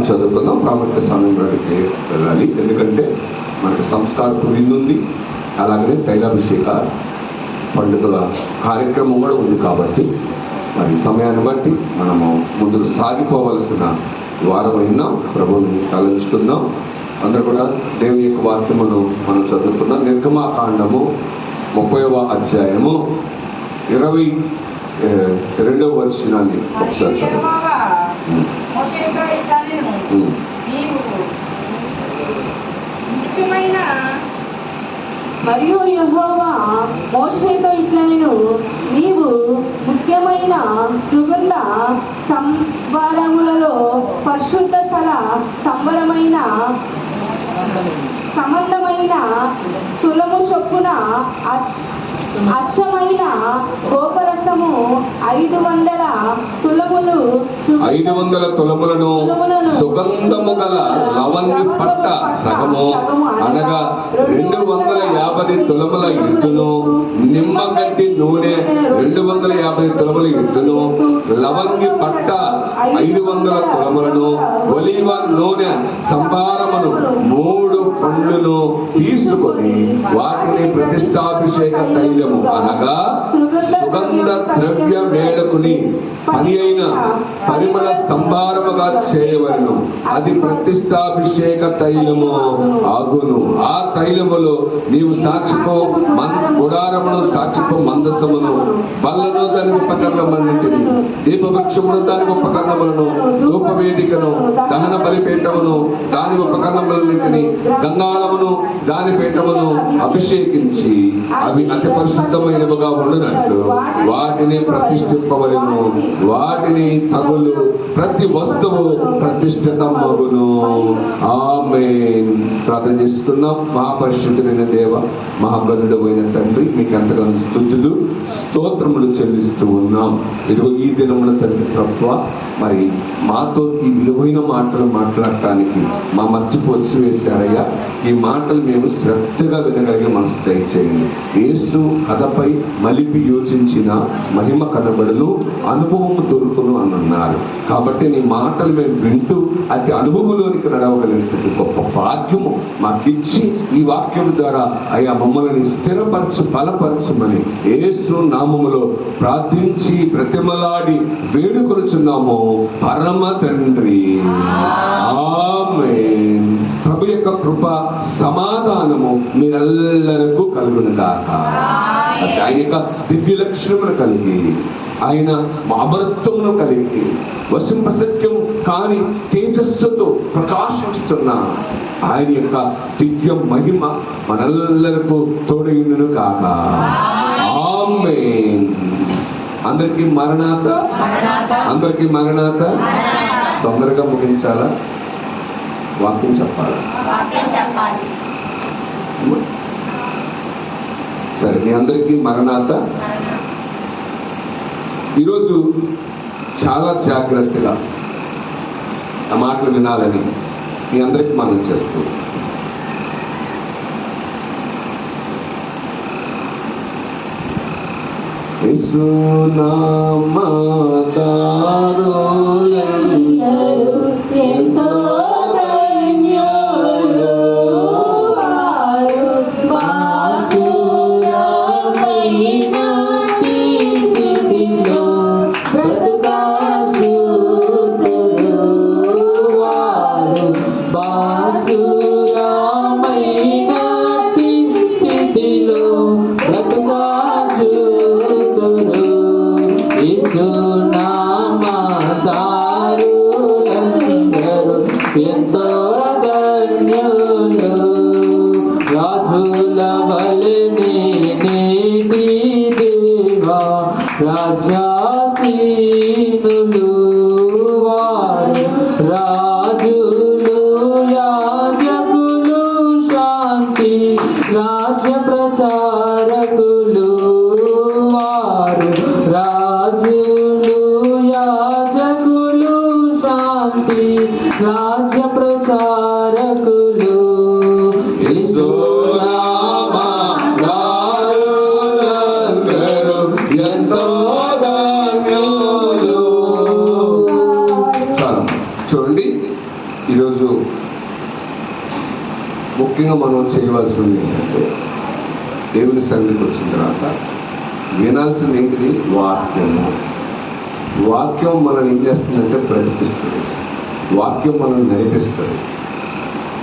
చదువుకుందాం. ప్రాముఖ్య సమయం రెడీకి వెళ్ళాలి, ఎందుకంటే మనకి సంస్కారపు విందుంది, అలాగనే తైలాభిషేక పండుగల కార్యక్రమం కూడా ఉంది. కాబట్టి మరి సమయాన్ని బట్టి మనము ముందుకు సాగిపోవలసిన వారమైనా ప్రభువుని తలంచుకుందాం. అందరూ కూడా దేవుని యొక్క వాక్యమును మనం చదువుకున్నాం. నిర్గమాకాండము 30వ అధ్యాయము 22వ వచనాన్ని ఒకసారి మరియు యెహోవా మోషేతో ఇట్లనెను, నీవు ముఖ్యమైన సుగంధ సంభారములలో పరిశుద్ధ స్థల సంబంధమైన తులము చొప్పున అచ్చమైన గోపరసము 500 తులములను సుగంధము గల లవంగి పట్ట సగము అనగా 250 తులముల ఎత్తును, నిమ్మగడ్డి నూనె 250 తులముల ఎత్తును, లవంగి పట్ట 500 తులములను, ఒలీవ నూనె సంభారమును 3 పండ్లను తీసుకొని వాటిని ప్రతిష్టాభిషేక తైలము అనగా సుగంధ ద్రవ్య మేళకుని పని అయిన పరిమళ సంభారముగా చేయవలను. అది ప్రతిష్టాభిషేక తైలము ఆగును. ఆ తైలములో నీవు సాక్షిపో గుడారమును, సాక్షిపో మందసమును, బల్లను దాని ఉపకరణములన్నింటిని, దీపవృక్షమును దాని ఉపకరణములను, ధూపవేదికను, దహన బలిపీఠమును దాని ఉపకరణములన్నింటిని, గంగాళమును దాని పీఠమును అభిషేకించి అవి అతి పరిశుద్ధమైనవిగా ఉండునట్లు వాటిని ప్రతిష్ఠింపవలెను. వాటిని తగులు ప్రతి వస్తువు ప్రతిష్ఠితమగును. ఆమేన్. ప్రార్థన చేసుకున్నాం. మహాపరిశుద్ధుడైన దేవ, మహాగణుడైన తండ్రి, మీకు ఎంతగానో స్తుతులు స్తోత్రములు చెల్లిస్తూ ఉన్నాం. ఇదిగో ఈ దినముల తండ్రి ప్రభువా, మరి మాతో ఈ విలువైన మాటలు మాట్లాడటానికి మా మధ్యకు వచ్చి వేశారయ్యా. ఈ మాటలు మేము శ్రద్ధగా వినగలిగే మనసు దయచేయండి. యేసు కథపై మలిపి యోచించిన మహిమ కనబడును, అనుభవము దొరుకును అని అన్నారు. కాబట్టి నీ మాటలు మేము వింటూ అతి అనుభవంలోనికి నడవగలిగినటువంటి గొప్ప భాగ్యము మాకిచ్చి ఈ వాక్యం ద్వారా అయ్యా మమ్మల్ని స్థిరపరచు, బలపరచమని యేసు నామములో ప్రార్థించి బ్రతిమలాడి వేడుకొనుచున్నాము పరమ తండ్రి. ఆమేన్. ప్రభు యొక్క కృప సమాధానము మీరెల్లరకు కలుగును గాక. ఆయన యొక్క దివ్య లక్షణములు కలిగి, ఆయన అమరత్వమును కలిగి, వశంపసత్యం కాని తేజస్సుతో ప్రకాశించుతున్న ఆయన యొక్క దివ్య మహిమ మనెల్లరకు తోడయుండును గాక. ఆమేన్. అందరికీ మరణాత, అందరికీ మరణాత. తొందరగా ముగించాలా? వాక్యం చెప్పాలా? సరే, మీ అందరికీ మరణాత. ఈరోజు చాలా జాగ్రత్తగా ఆ మాటలు వినాలని మీ అందరికీ మనం చేస్తూ యేసు నామధారులందరూ ఎంతో ధన్యులు, వారు బాసురమైన ఈ స్థితిలో బ్రతుకాచుతురు. వారు బాసురమైన ఈ స్థితిలో బ్రతుకాచుతురు. యేసు నామధారులందరూ ఎంతో ధన్యులు, రాజుల వలె నేటి దేవా రాజాసీనులు. వారు రాజులు, యాజకులు, శాంతి రాజ్య ప్రచారకులు. వారు రాజులు, యాజకులు, శాంతి రాజ్య ప్రచారకులు. యేసు నామధారులందరూ ఎంతో ధన్యులు, ముఖ్యంగా మనం చేయవలసింది ఏంటంటే దేవుని సన్నిధికి వచ్చిన తర్వాత వినాల్సింది ఏంటిది? వాక్యము. వాక్యం మనల్ని ఏం చేస్తుందంటే బ్రతికిస్తుంది. వాక్యం మనల్ని నడిపిస్తుంది.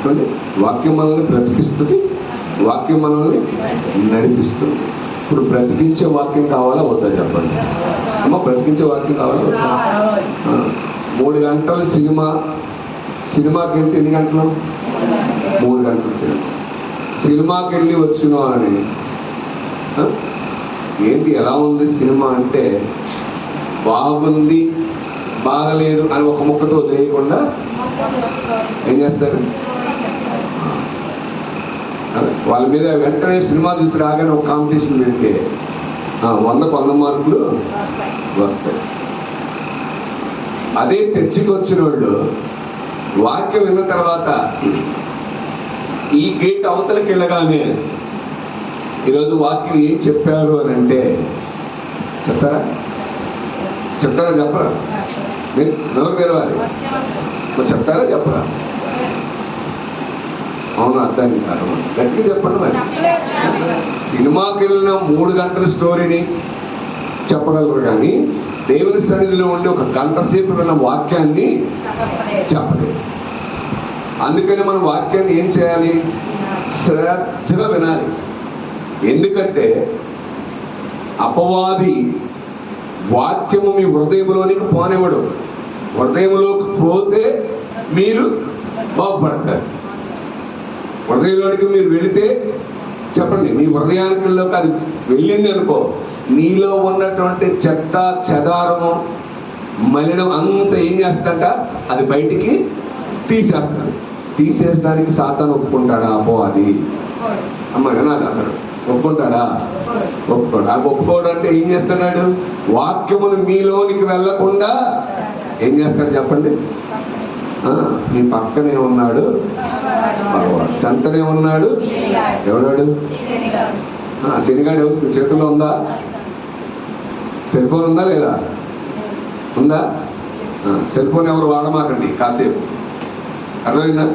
చూడండి, వాక్యం మనల్ని బ్రతికిస్తుంది, వాక్యం మనల్ని నడిపిస్తుంది. ఇప్పుడు బ్రతికించే వాక్యం కావాలా వద్దా చెప్పండి అమ్మ? బ్రతికించే వాక్యం కావాలా వద్దా? 3 గంటలు సినిమాకి వెళ్తే ఎన్ని గంటలు? 3 గంటలు సినిమాకి వెళ్ళి వచ్చినా అని ఏంటి ఎలా ఉంది సినిమా అంటే బాగుంది బాగలేదు అని ఒక ముక్కతో వదిలేయకుండా ఏం చేస్తారు? వాళ్ళ మీద వెంటనే సినిమా చూసి రాగానే ఒక కాంపిటీషన్ పెడితే 100 మార్కులు వస్తాయి. అదే చర్చికి వచ్చిన వాళ్ళు వాక్యం విన్న తర్వాత ఈ గేట్ అవతలకి వెళ్ళగానే ఈరోజు వాక్యం ఏం చెప్పారు అని అంటే చెప్తారా చెప్పరా? నోరు తెరవాలి. చెప్తారా చెప్పరా? అవును, అర్థాన్ని కాదు, గట్టిగా చెప్పండి. మరి సినిమాకి వెళ్ళిన 3 గంటల స్టోరీని చెప్పగలరు కానీ దేవుని సన్నిధిలో ఉండి 1 గంట సేపు విన్న వాక్యాన్ని చెప్పలేదు. అందుకని మనం వాక్యాన్ని ఏం చేయాలి? శ్రద్ధగా వినాలి. ఎందుకంటే అపవాది వాక్యము మీ హృదయంలోనికి పోనివ్వడు. హృదయంలోకి పోతే మీరు బాగుపడతారు. హృదయంలోనికి మీరు వెళితే చెప్పండి, మీ హృదయానికిలోకి అది వెళ్ళింది అనుకో, నీలో ఉన్నటువంటి చెత్త చెదారము మలినం అంతా ఏం చేస్తాడంట? అది బయటికి తీసేస్తాడు. తీసేయడానికి సాతాను ఒప్పుకుంటాడా? అపవాది అమ్మ వినాలి. అన్నాడు ఒప్పుకుంటాడా? ఒప్పుకోడు. ఆ ఒప్పుకోడు అంటే ఏం చేస్తున్నాడు? వాక్యములు మీలోనికి వెళ్ళకుండా ఏం చేస్తాడు చెప్పండి? మీ పక్కనే ఉన్నాడు భగవాన్, చెంతనే ఉన్నాడు ఎవడాడు? శనిగాడు ఎవరు చేతుల్లో ఉందా? సెల్ ఫోన్ ఉందా లేదా? ఉందా? సెల్ ఫోన్ ఎవరు వాడమాకండి కాసేపు, అర్థమైందా?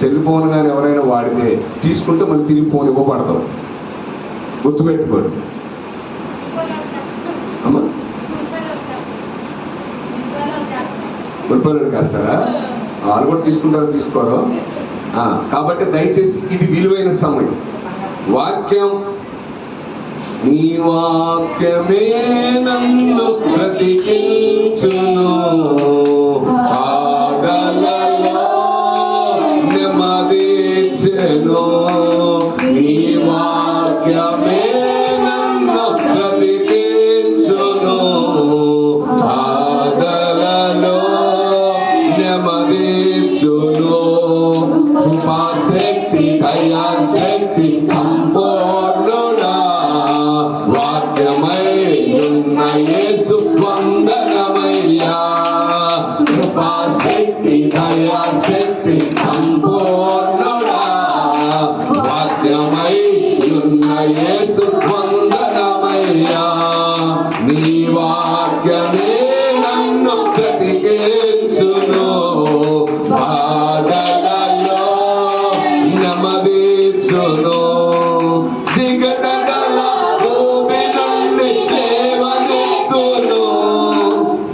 సెల్ ఫోన్ కానీ ఎవరైనా వాడితే తీసుకుంటే మళ్ళీ తిరిగి ఫోన్ ఇవ్వబడతావు, గుర్తుపెట్టుకోండి అమ్మా. ఉల్పల్లుడు కాస్తారా? వాళ్ళు కూడా తీసుకుంటారో తీసుకోరో. కాబట్టి దయచేసి ఇది విలువైన సమయం. వాక్యం, నీ వాక్యమే నన్ను బ్రతికించును, ఆగలలో నెమ్మదించెను. నీ వాక్యమే నన్ను బ్రతికించును, ఆగలలో నెమ్మదించును. కృపాశక్తి దయాశక్తి సంపూర్ణుడా, వాక్యమై ఉన్న యేసు వందనమయ్యా. కృపాశక్తి దయాశక్తి సంపూర్ణుడా, వాక్యమై ఉన్న యేసు వందనమయ్యా. నీ వాక్యమే నన్ను బ్రతికించును, బాధలలో నెమ్మదించును. దిగటగల భూమి నుండి లేవనెత్తును,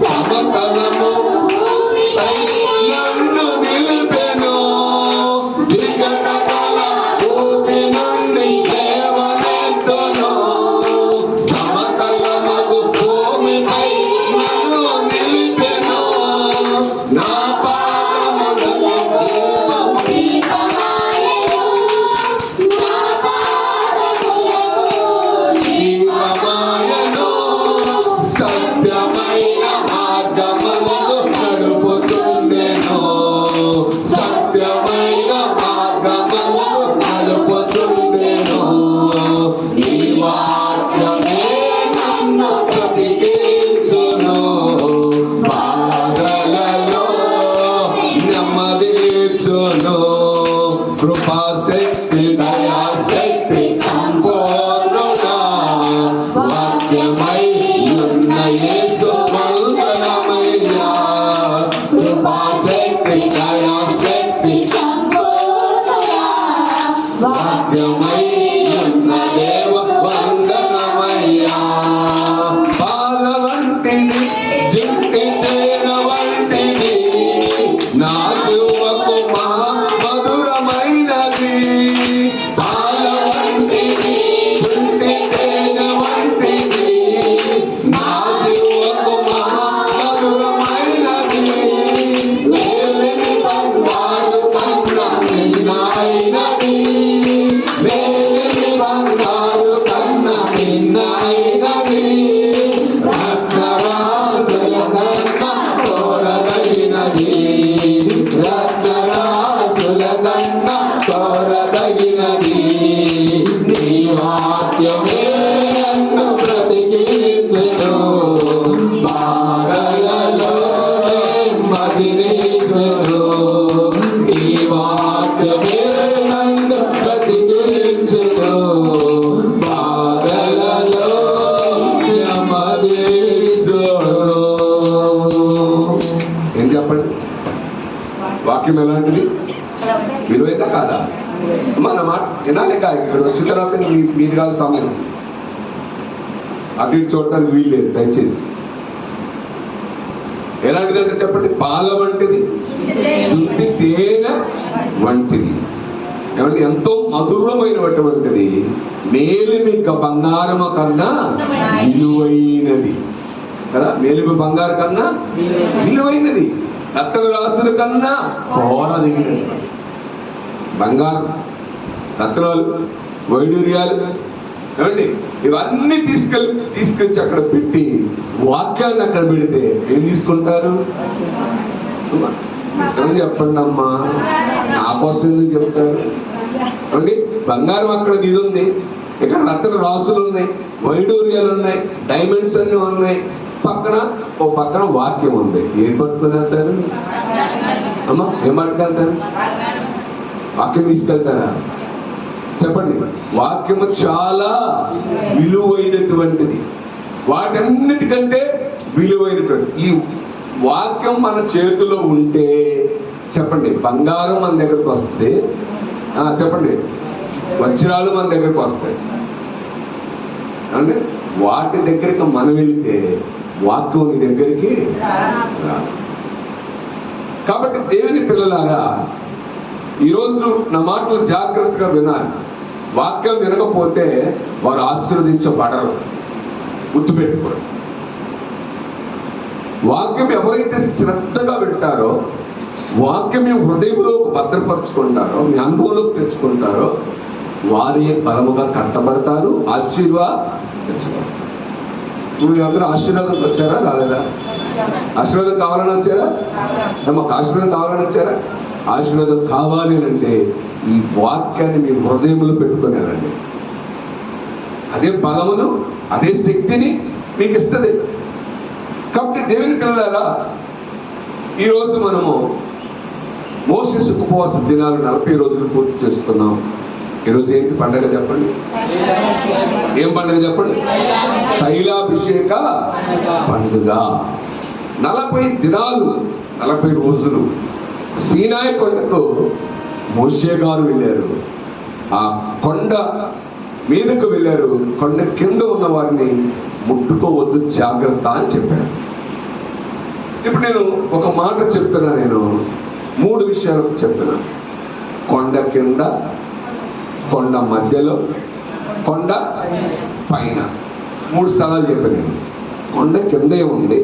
సమతలము నన్ను నిలిపెను. దిగటగల భూమి నుండి లేవనెత్తును, సమతలము భూమిపై నన్ను నిలిపెను. నా పాదములకు దీపమాయను, సత్యమైన మార్గములను నడుపుతుండెను, సత్యమైన మార్గములను నడుపుతుండెను. ఈ వాక్యమే నన్ను బ్రతికించును, బాధలలో నెమ్మదించును. కృపాశక్తి దయాశక్తి సంపూర్ణుడా, వాక్యమై ఉన్న యేసు వందనమయ్యా. కృపాశక్తి దయాశక్తి అయినది రత్నరాసుల కన్నా కోరదగినది రత్నరాసుల కన్నా కోరదగినది నీ వాక్యమే నన్ను బ్రతికించెను బాధలలో నెమ్మదినిచ్చెను నీ వాక్యమే నన్ను బ్రతికించెను బాధలలో నెమ్మదినిచ్చెను. ఏం చెప్పండి? వాక్యం ఎలాంటిది? విలువైందా కాదా? మన మాట వినాలి కాదు. ఇక్కడ వచ్చిన తర్వాత మీరు కాదు సమయం అటు ఇటు చూడటానికి వీలు లేదు దయచేసి. ఎలాంటిదంటే చెప్పండి? పాల వంటిది, దుడ్డి తేనె వంటిది. ఏమంటే ఎంతో మధురమైనటువంటిది, మేలిమిక బంగారము కన్నా విలువైనది కదా. మేలిమి బంగారు కన్నా విలువైనది, రత్న రాసుల కన్నా కోరదగినది. బంగారం, రత్నాలు, వైడూర్యాలు ఏమండి ఇవన్నీ తీసుకొచ్చి అక్కడ పెట్టి వాక్యాన్ని అక్కడ పెడితే ఏం తీసుకుంటారు? నిజం చెప్పండి అమ్మా, నా కోసం ఎందుకు చెప్తారు? ఏమండి బంగారం అక్కడ ఇది ఉంది, ఇక్కడ రత్న రాసులు ఉన్నాయి, వైడూర్యాలు ఉన్నాయి, డైమండ్స్ అన్ని ఉన్నాయి, ఓ పక్కన వాక్యం ఉంది. ఏం పట్టుకుని వెళ్తారు అమ్మా? ఏం పట్టుకెళ్తారు? వాక్యం తీసుకెళ్తారా? చెప్పండి. వాక్యము చాలా విలువైనటువంటిది, వాటన్నిటికంటే విలువైనటువంటి ఈ వాక్యం మన చేతిలో ఉంటే చెప్పండి బంగారం మన దగ్గరకు వస్తే, చెప్పండి వజ్రాలు మన దగ్గరకు వస్తాయి అంటే వాటి దగ్గరికి మనం వెళితే వాక్యం నీ దగ్గరికి రాదు. కాబట్టి దేవుని పిల్లలారా, ఈరోజు నా మాటలు జాగ్రత్తగా వినాలి. వాక్యం వినకపోతే వారు ఆశీర్వదించబడరు, గుర్తుపెట్టుకోండి. వాక్యం ఎవరైతే శ్రద్ధగా వింటారో, వాక్యం మీ హృదయంలోకి భద్రపరుచుకుంటారో, మీ అనుభవంలోకి తెచ్చుకుంటారో, వారే బలముగా కట్టబడతారు, ఆశీర్వాదించబడతారు. మీరు అందరూ ఆశీర్వాదం వచ్చారా రాలేదా? ఆశీర్వాదం కావాలని వచ్చారా? మాకు ఆశీర్వాదం కావాలని వచ్చారా? ఆశీర్వాదం కావాలి అంటే ఈ వాక్యాన్ని మీ హృదయంలో పెట్టుకున్నారండి. అదే బలమును, అదే శక్తిని మీకు ఇస్తుంది. కాబట్టి దేవుని పిల్లలారా, ఈరోజు మనము మోషే ఉపవాస దినాలు 40 రోజులు పూర్తి చేసుకున్నాం. ఈరోజు ఏంటి పండగ చెప్పండి? ఏం పండుగ చెప్పండి? తైలాభిషేక పండుగ. 40 దినాలు 40 రోజులు సీనాయి కొండకు మోషే గారు వెళ్ళారు. ఆ కొండ మీదకు వెళ్ళారు. కొండ కింద ఉన్న వారిని ముట్టుకోవద్దు, జాగ్రత్త అని చెప్పారు. ఇప్పుడు నేను ఒక మాట చెప్తున్నా, నేను 3 విషయాలు చెప్తున్నా. కొండ కింద, కొండ మధ్యలో, కొండ పైన. 3 స్థలాలు చెప్పాను నేను. కొండ కింద ఏముంది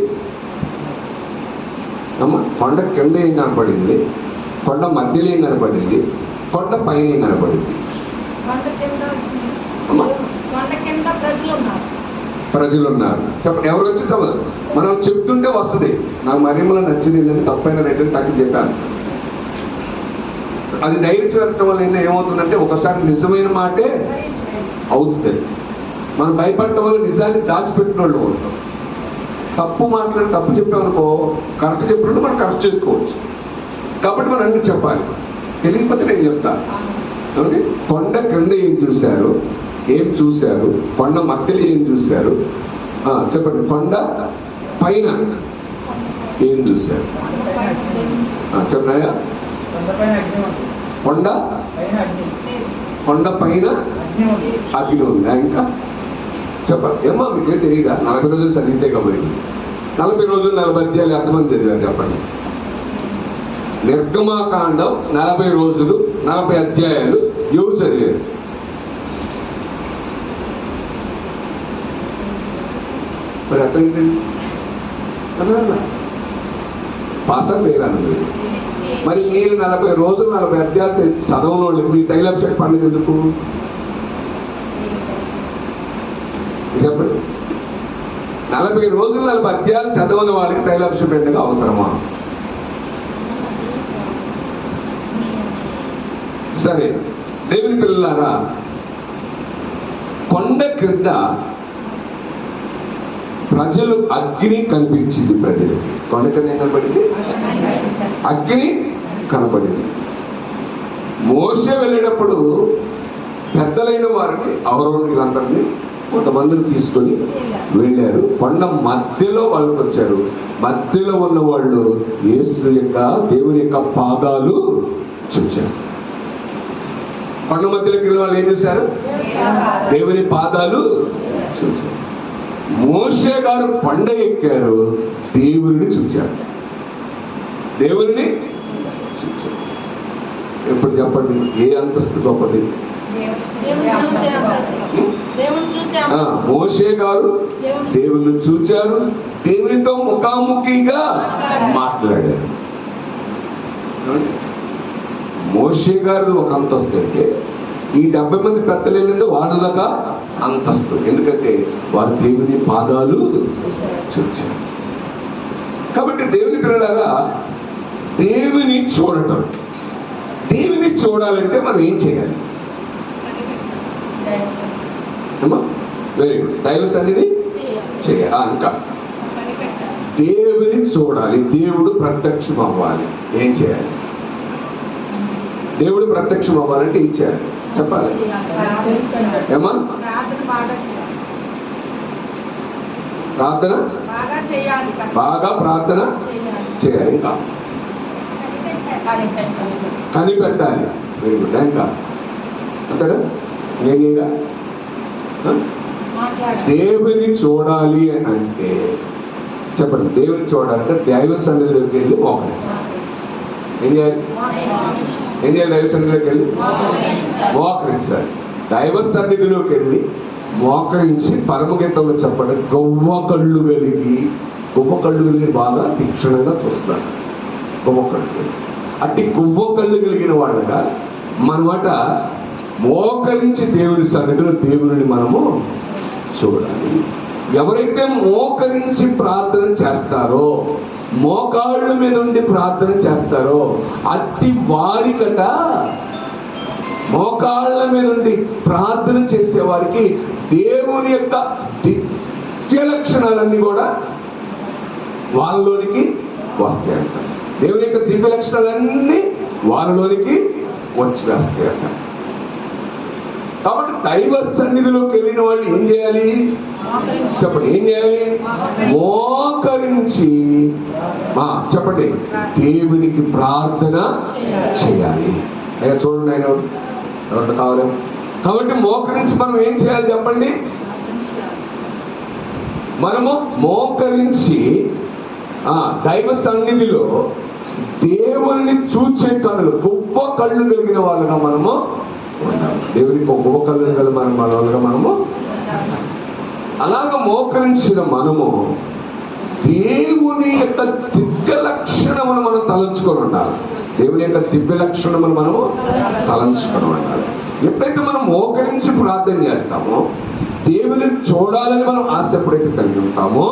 అమ్మ? కొండ కింద ఏం కనపడింది? కొండ మధ్యలో ఏం కనపడింది? కొండ పైన ఏం కనపడింది? ప్రజలు ఉన్నారు. చెప్పండి, ఎవరు వచ్చి చదవదు. మనం చెప్తుంటే వస్తుంది. నాకు మరింలో నచ్చింది ఏంటంటే తప్పైన రైట్ టక్కి చెప్పేస్తాను. అది ధైర్యం వల్ల ఏమవుతుందంటే ఒకసారి నిజమైన మాటే అవుతుంది. మనం భయపడటం వల్ల నిజాన్ని దాచిపెట్టిన వాళ్ళు ఉంటాం. తప్పు మాట్లాడి తప్పు చెప్పామనుకో, కరెక్ట్ చెప్పినట్టు మనం కరెక్ట్ చేసుకోవచ్చు. కాబట్టి మనం అన్ని చెప్పాలి. తెలియకపోతే నేను చెప్తాను. కాబట్టి కొండ క్రింద ఏం చూశారు, ఏం చూశారు? కొండ మధ్యలో ఏం చూశారు? చెప్పండి. కొండ పైన ఏం చూశారు? చెప్పినాయా? కొండ పైన అగ్ని ఉంది. ఇంకా చెప్పండి. ఏమో మీకే తెలియదా? 40 రోజులు చదివితే కాబట్టి 40 రోజులు 40 అధ్యాయాలు ఎంతమంది చదివారు చెప్పండి? నిర్గమాకాండం 40 రోజులు 40 అధ్యాయాలు ఎవరు చదివారు? మరి అర్థం పాసా ఫెయిల్ మీరు. మరి మీరు 40 రోజులు 40 అధ్యాయాలు చదవని వాళ్ళకి మీ తైలాభిషేక పండుగ ఎందుకు? చెప్పండి, 40 రోజులు 40 అధ్యాయాలు చదవని వాళ్ళకి తైలాభిషేకం పండుగ అవసరమా? సరే, దేవుని పిల్లలారా, కొండ క్రింద ప్రజలు అగ్ని కనిపించింది. ప్రజలకి కొండ కింద ఏం కనపడింది? అగ్ని కనపడింది. మోసే వెళ్ళేటప్పుడు పెద్దలైన వారిని, అహరోనులందరినీ కొంతమందిని తీసుకొని వెళ్ళారు. కొండ మధ్యలో వాళ్ళకి వచ్చారు. మధ్యలో ఉన్న వాళ్ళు యేసు యొక్క, దేవుని యొక్క పాదాలు చూచారు. కొండ మధ్యలోకి వెళ్ళిన వాళ్ళు ఏం చేశారు? దేవుని పాదాలు చూచారు. మోషే గారు కొండ ఎక్కారు, దేవుని చూచారు. దేవుని చూచారు. ఎప్పుడు చెప్పండి, ఏ అంతస్తు గొప్పది? మోషే గారు దేవుని చూచారు, దేవునితో ముఖాముఖిగా మాట్లాడారు. మోషే గారు ఒక అంతస్తు అయితే, ఈ 70 మంది పెద్దలు వెళ్ళింది వాళ్ళదాకా అంతస్తు. ఎందుకంటే వారు దేవుని పాదాలు చూచారు. కాబట్టి దేవుని పిల్లలారా, దేవుని చూడటం, దేవుని చూడాలంటే మనం ఏం చేయాలి? వెరీ గుడ్, దైవ సన్నిధి చేయాలి. ఇంకా దేవుని చూడాలి, దేవుడు ప్రత్యక్షం అవ్వాలి. ఏం చేయాలి? దేవుడు ప్రత్యక్షం అవ్వాలంటే ఏం చేయాలి చెప్పాలి? ఏమా? ప్రార్థన బాగా ప్రార్థన చేయాలి. ఇంకా కనిపెట్టాలి. Very good. ఇంకా అంతేగా? నేనేగా దేవుని చూడాలి అంటే చెప్పండి, దేవుని చూడాలంటే దైవ సన్నిధిలోకి వెళ్ళి మోకరించాలి. ఏం చేయాలి? ఏం చేయాలి? దైవ సన్నిధిలోకి వెళ్ళి మోకరించాలి. దైవ సన్నిధిలోకి వెళ్ళి మోకరించి పరమగీతంలో చెప్పండి, గొవ్వ కళ్ళు కలిగి బాగా తీక్షణంగా చూస్తాడు. గొవ్వ కళ్ళు అట్టి గొవ్వ కళ్ళు కలిగిన వాళ్ళగా మనమాట మోకరించి దేవుని సన్నిధిలో దేవుని మనము చూడాలి. ఎవరైతే మోకరించి ప్రార్థన చేస్తారో, మోకాళ్ళ మీద ఉండి ప్రార్థన చేస్తారో, అట్టి వారికట, మోకాళ్ళ మీద ఉండి ప్రార్థన చేసే వారికి దేవుని యొక్క దివ్య లక్షణాలన్నీ కూడా వాళ్ళలోనికి వస్తాయంట. దేవుని యొక్క దివ్య లక్షణాలన్నీ వాళ్ళలోనికి వచ్చి వేస్తాయంట. కాబట్టి దైవ సన్నిధిలోకి వెళ్ళిన వాళ్ళు ఏం చేయాలి చెప్పండి? ఏం చేయాలి? మోకరించి చెప్పండి, దేవునికి ప్రార్థన చేయాలి. అయ్యా చూడండి, ఆయన రెండు కావాలి. కాబట్టి మోకరించి మనం ఏం చేయాలి చెప్పండి? మనము మోకరించి దైవ సన్నిధిలో దేవుని చూచే కళ్ళు, గొప్ప కళ్ళు కలిగిన వాళ్ళగా మనము ఉండాలి. దేవునికి గొప్ప కళ్ళు కలిగిన వాళ్ళగా మనము అలాగ మోకరించిన మనము దేవుని యొక్క దివ్య లక్షణమును మనం తలంచుకొని ఉండాలి. దేవుని యొక్క దివ్య లక్షణమును మనము తలంచుకొని ఉండాలి. ఎప్పుడైతే మనం మోకరించి ప్రార్థన చేస్తామో, దేవుని చూడాలని మనం ఆశ ఎప్పుడైతే కలిగి ఉంటామో,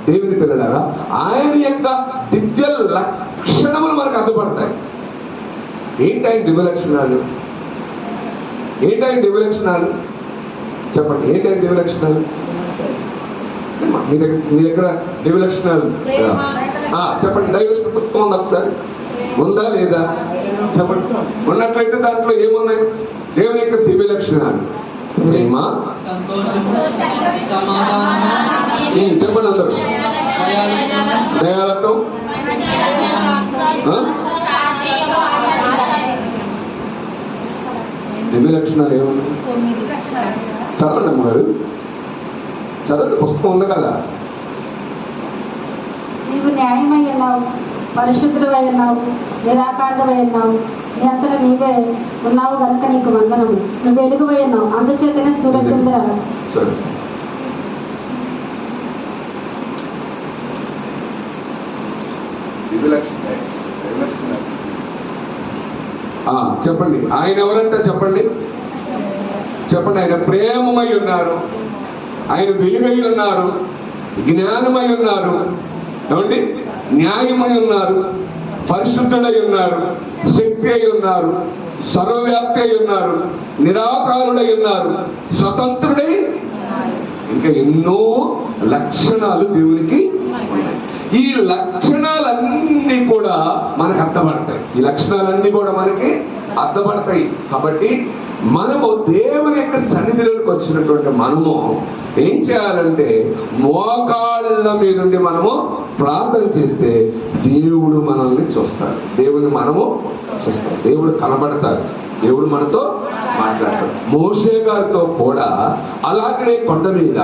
దేవుని పిల్లలారా, ఆయన యొక్క దివ్య లక్షణములు మనకు అందుపడతాయి. ఏంటి ఆయన దివ్య లక్షణాలు? ఏంటి ఆయన దివ్య లక్షణాలు చెప్పండి? ఏంటి ఆయన దివ్య లక్షణాలు? మీ దగ్గర దివ్య లక్షణాలు చెప్పండి. దైవలక్షణ పుస్తకం ఉందా? ఒకసారి ఉందా లేదా చెప్పండి. ఉన్నట్లయితే దాంట్లో ఏమున్నాయి? దేవుని యొక్క దివ్య లక్షణాలు. ప్రేమ, చెప్పండి అందరూ. దయాళత్వం, దివ్య లక్షణాలు ఏమున్నాయి? చదవండి అమ్మగారు, చదవండి, పుస్తకం ఉంది కదా. నీవు న్యాయమై ఉన్నావు, పరిశుద్ధుడవై ఉన్నావు, నిరాకారుడవై ఉన్నావు, నీ అంతలో నీవే ఉన్నావు కనుక నీకు వందనము. నువ్వు వెలుగువై ఉన్నావు, అందుచేతనే సూర్యచంద్ర చెప్పండి. ఆయన ఎవరంటే చెప్పండి. చెప్పండి. ఆయన ప్రేమమై ఉన్నారు. ఆయన వెలుగై ఉన్నారు, జ్ఞానమై ఉన్నారు, ఏమండి, న్యాయమై ఉన్నారు, పరిశుద్ధుడై ఉన్నారు, శక్తి అయి ఉన్నారు, సర్వవ్యాప్తి అయి ఉన్నారు, నిరాకారుడై ఉన్నారు, స్వతంత్రుడై, ఇంకా ఎన్నో లక్షణాలు దేవునికి ఉన్నాయి. ఈ లక్షణాలన్నీ కూడా మనకు అర్థపడతాయి. ఈ లక్షణాలన్నీ కూడా మనకి అర్థపడతాయి. కాబట్టి మనము దేవుని యొక్క సన్నిధిలోకి వచ్చినటువంటి మనము ఏం చేయాలంటే మోకాళ్ళ మీద నుండి మనము ప్రార్థన చేస్తే దేవుడు మనల్ని చూస్తాడు. దేవుని మనము చూస్తాం. దేవుడు కనబడతాడు. దేవుడు మనతో మాట్లాడతాడు. మోషే గారితో కూడా అలాగనే కొండ మీద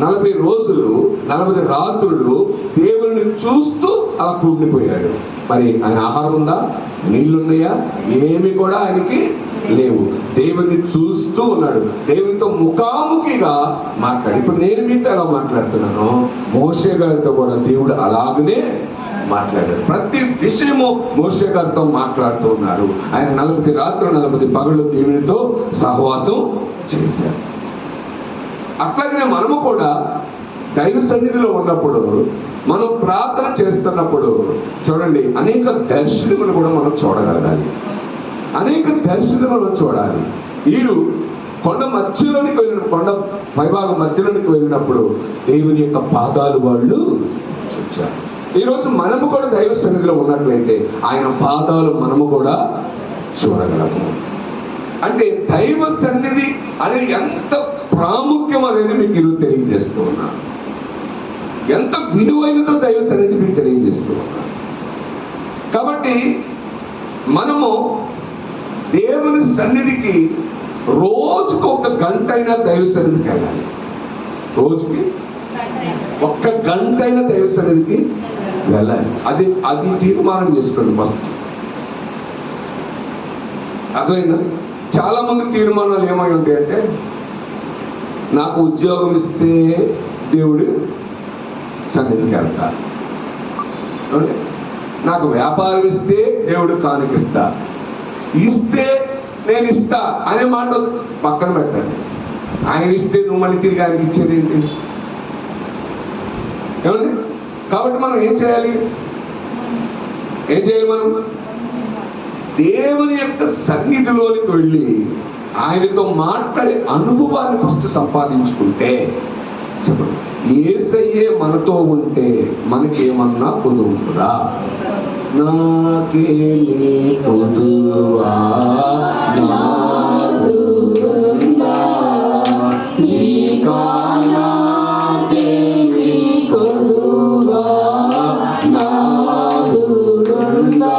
40 రోజులు 40 రాత్రులు దేవుడిని చూస్తూ అలా కూడిపోయాడు. మరి ఆయన ఆహారం ఉందా? నీళ్లున్నాయా? ఏమి కూడా ఆయనకి లేవు. దేవుడిని చూస్తూ ఉన్నాడు. దేవునితో ముఖాముఖిగా మాట్లాడు. ఇప్పుడు నేను మీతో ఎలా మాట్లాడుతున్నానో మోషే గారితో కూడా దేవుడు అలాగనే మాట్లాడాడు. ప్రతి విషయము మోషే గారితో మాట్లాడుతూ ఉన్నారు. ఆయన 40 రాత్రులు 40 పగళ్ళు దేవునితో సహవాసం చేశారు. అట్లాగనే మనము కూడా దైవ సన్నిధిలో ఉన్నప్పుడు, మనం ప్రార్థన చేస్తున్నప్పుడు చూడండి, అనేక దర్శనములు కూడా మనం చూడగలగాలి. అనేక దర్శనములు చూడాలి. వీరు కొండ మధ్యలోనికి వెళ్ళిన, కొండ పైభాగం మధ్యలోనికి వెళ్ళినప్పుడు దేవుని యొక్క పాదాలు వాళ్ళు చూచారు. ఈరోజు మనము కూడా దైవ సన్నిధిలో ఉన్నట్లయితే ఆయన పాదాలు మనము కూడా చూడగలము. అంటే దైవ సన్నిధి అనేది ఎంత ప్రాముఖ్యం అనేది మీకు ఈరోజు తెలియజేస్తూ ఉన్నాను. ఎంత విలువైనదో దైవ సన్నిధి మీకు తెలియజేస్తూ ఉన్నాను. కాబట్టి మనము దేవుని సన్నిధికి రోజుకు 1 గంట అయినా దైవ సన్నిధికి వెళ్ళాలి. రోజుకి 1 గంట అయినా దైవ సన్నిధికి వెళ్ళాలి. అది తీర్మానం చేసుకోండి ఫస్ట్. అర్థమైందా? చాలా మంది తీర్మానాలు ఏమై ఉంటాయంటే, నాకు ఉద్యోగం ఇస్తే దేవుడు సన్నిధికి వెళ్తా, నాకు వ్యాపారం ఇస్తే దేవుడు కానుకిస్తా, ఇస్తే నేను ఇస్తా అనే మాట పక్కన పెట్టండి. ఆయన ఇస్తే నువ్వు మళ్ళీ తిరిగి ఆయనకి ఇచ్చేది ఏంటి? ఏమండి? కాబట్టి మనం ఏం చేయాలి? మనం దేవుని యొక్క సన్నిధిలోనికి వెళ్ళి ఆయనతో మాట్లాడే అనుభవాన్ని ఫస్ట్ సంపాదించుకుంటే, చెప్పండి, యేసయ్యే మనతో ఉంటే మనకేమన్నా కుదురుతుందా? నాకేమి కుదువా నాదురుందా, నీకా నాకేమి కుదువా నాదురుందా,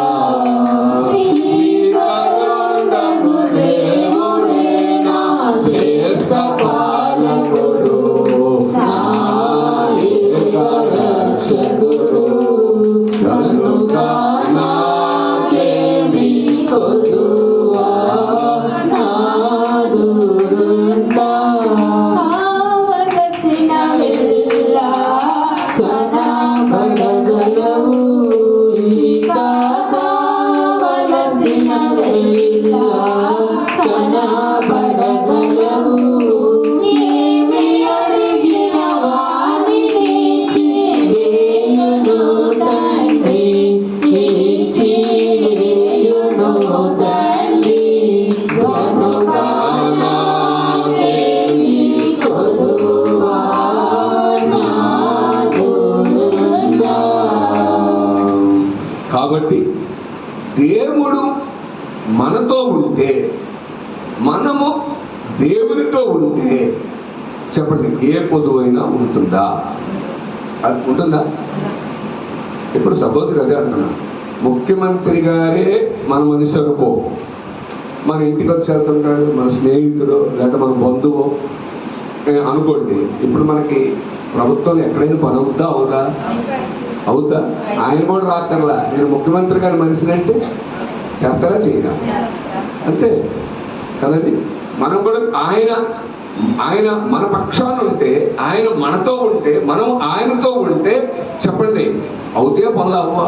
శ్రీకరుండగు దేవుడే నా శ్రేష్ఠ పాలకుడు, నా ఏక రక్షకుడు, కనుక నాకేమి కొదువా నాదురుందా, కావలసిన వెళ్ళ కనబడగలవు, ఇక కావలసిన వెళ్ళ కనబడగలవు, ఏమి అడిగిన వానిని చేయును తండ్రి, చేయును తండ్రి, కనుక నాకేమి కొదువా నాదురుందా. కాబట్టి దేవుడు మనతో ఉంటే, మనము దేవునితో ఉంటే, చెప్పండి, ఏ పొదువైనా ఉంటుందా? అది ఉంటుందా? ఇప్పుడు సపోజ్ అదే అంటున్నా, ముఖ్యమంత్రి గారే మన మనిషి అనుకో, మన ఇంటికి వచ్చి వెళ్తుంటాడు, మన స్నేహితుడు లేకపోతే మన బంధువు అనుకోండి. ఇప్పుడు మనకి ప్రభుత్వం ఎక్కడైనా పని అవుతా అవుతా ఆయన కూడా రాత్రలా నేను ముఖ్యమంత్రి గారి మనిషినంటే చేస్తారా చేయరా? అంతే కదండి. మనం కూడా ఆయన మన పక్షాన ఉంటే, ఆయన మనతో ఉంటే, మనం ఆయనతో ఉంటే, చెప్పండి, అవుతాయా పనులు? అవ్వా?